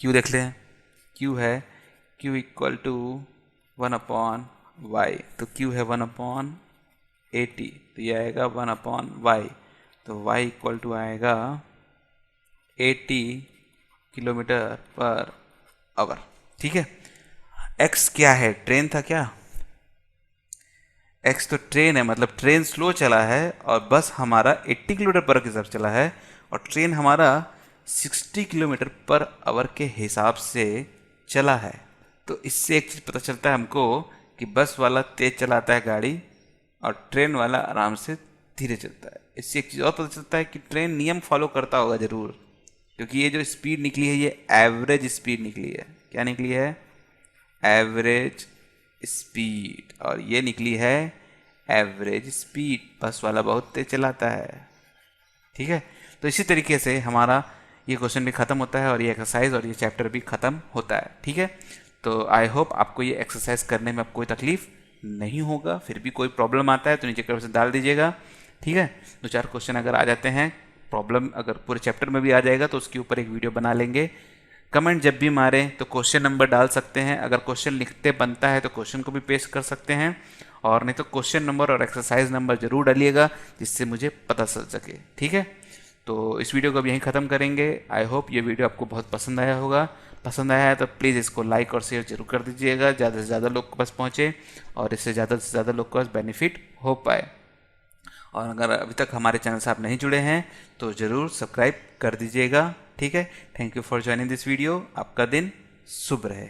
q देख लें, q है q इक्वल टू 1/y, तो q है 1/80, तो ये आएगा 1/y, तो y इक्वल टू आएगा 80 किलोमीटर पर आवर। ठीक है, x क्या है, ट्रेन था क्या, x तो ट्रेन है, मतलब ट्रेन स्लो चला है और बस हमारा 80 किलोमीटर पर की तरफ चला है, और ट्रेन हमारा 60 किलोमीटर पर आवर के हिसाब से चला है। तो इससे एक चीज़ पता चलता है हमको कि बस वाला तेज चलाता है गाड़ी और ट्रेन वाला आराम से धीरे चलता है। इससे एक चीज़ और पता चलता है कि ट्रेन नियम फॉलो करता होगा ज़रूर, क्योंकि ये जो स्पीड निकली है ये एवरेज स्पीड निकली है। क्या निकली है, एवरेज स्पीड, और ये निकली है एवरेज स्पीड, बस वाला बहुत तेज चलाता है। ठीक है, तो इसी तरीके से हमारा ये क्वेश्चन भी ख़त्म होता है और ये एक्सरसाइज और ये चैप्टर भी ख़त्म होता है। ठीक है, तो आई होप आपको ये एक्सरसाइज करने में कोई तकलीफ नहीं होगा। फिर भी कोई प्रॉब्लम आता है तो नीचे कमेंट से डाल दीजिएगा। ठीक है, 2-4 क्वेश्चन अगर आ जाते हैं, प्रॉब्लम अगर पूरे चैप्टर में भी आ जाएगा तो उसके ऊपर एक वीडियो बना लेंगे। कमेंट जब भी मारें तो क्वेश्चन नंबर डाल सकते हैं, अगर क्वेश्चन लिखते बनता है तो क्वेश्चन को भी पेस्ट कर सकते हैं, और नहीं तो क्वेश्चन नंबर और एक्सरसाइज नंबर जरूर डालिएगा जिससे मुझे पता चल सके। ठीक है, तो इस वीडियो को अब यहीं ख़त्म करेंगे। आई होप ये वीडियो आपको बहुत पसंद आया होगा। पसंद आया है तो प्लीज़ इसको लाइक और शेयर जरूर कर दीजिएगा, ज़्यादा से ज़्यादा लोग के पास पहुँचे और इससे ज़्यादा से ज़्यादा लोग के पास बेनिफिट हो पाए। और अगर अभी तक हमारे चैनल से आप नहीं जुड़े हैं तो ज़रूर सब्सक्राइब कर दीजिएगा। ठीक है, thank you for joining this video. आपका दिन शुभ रहे।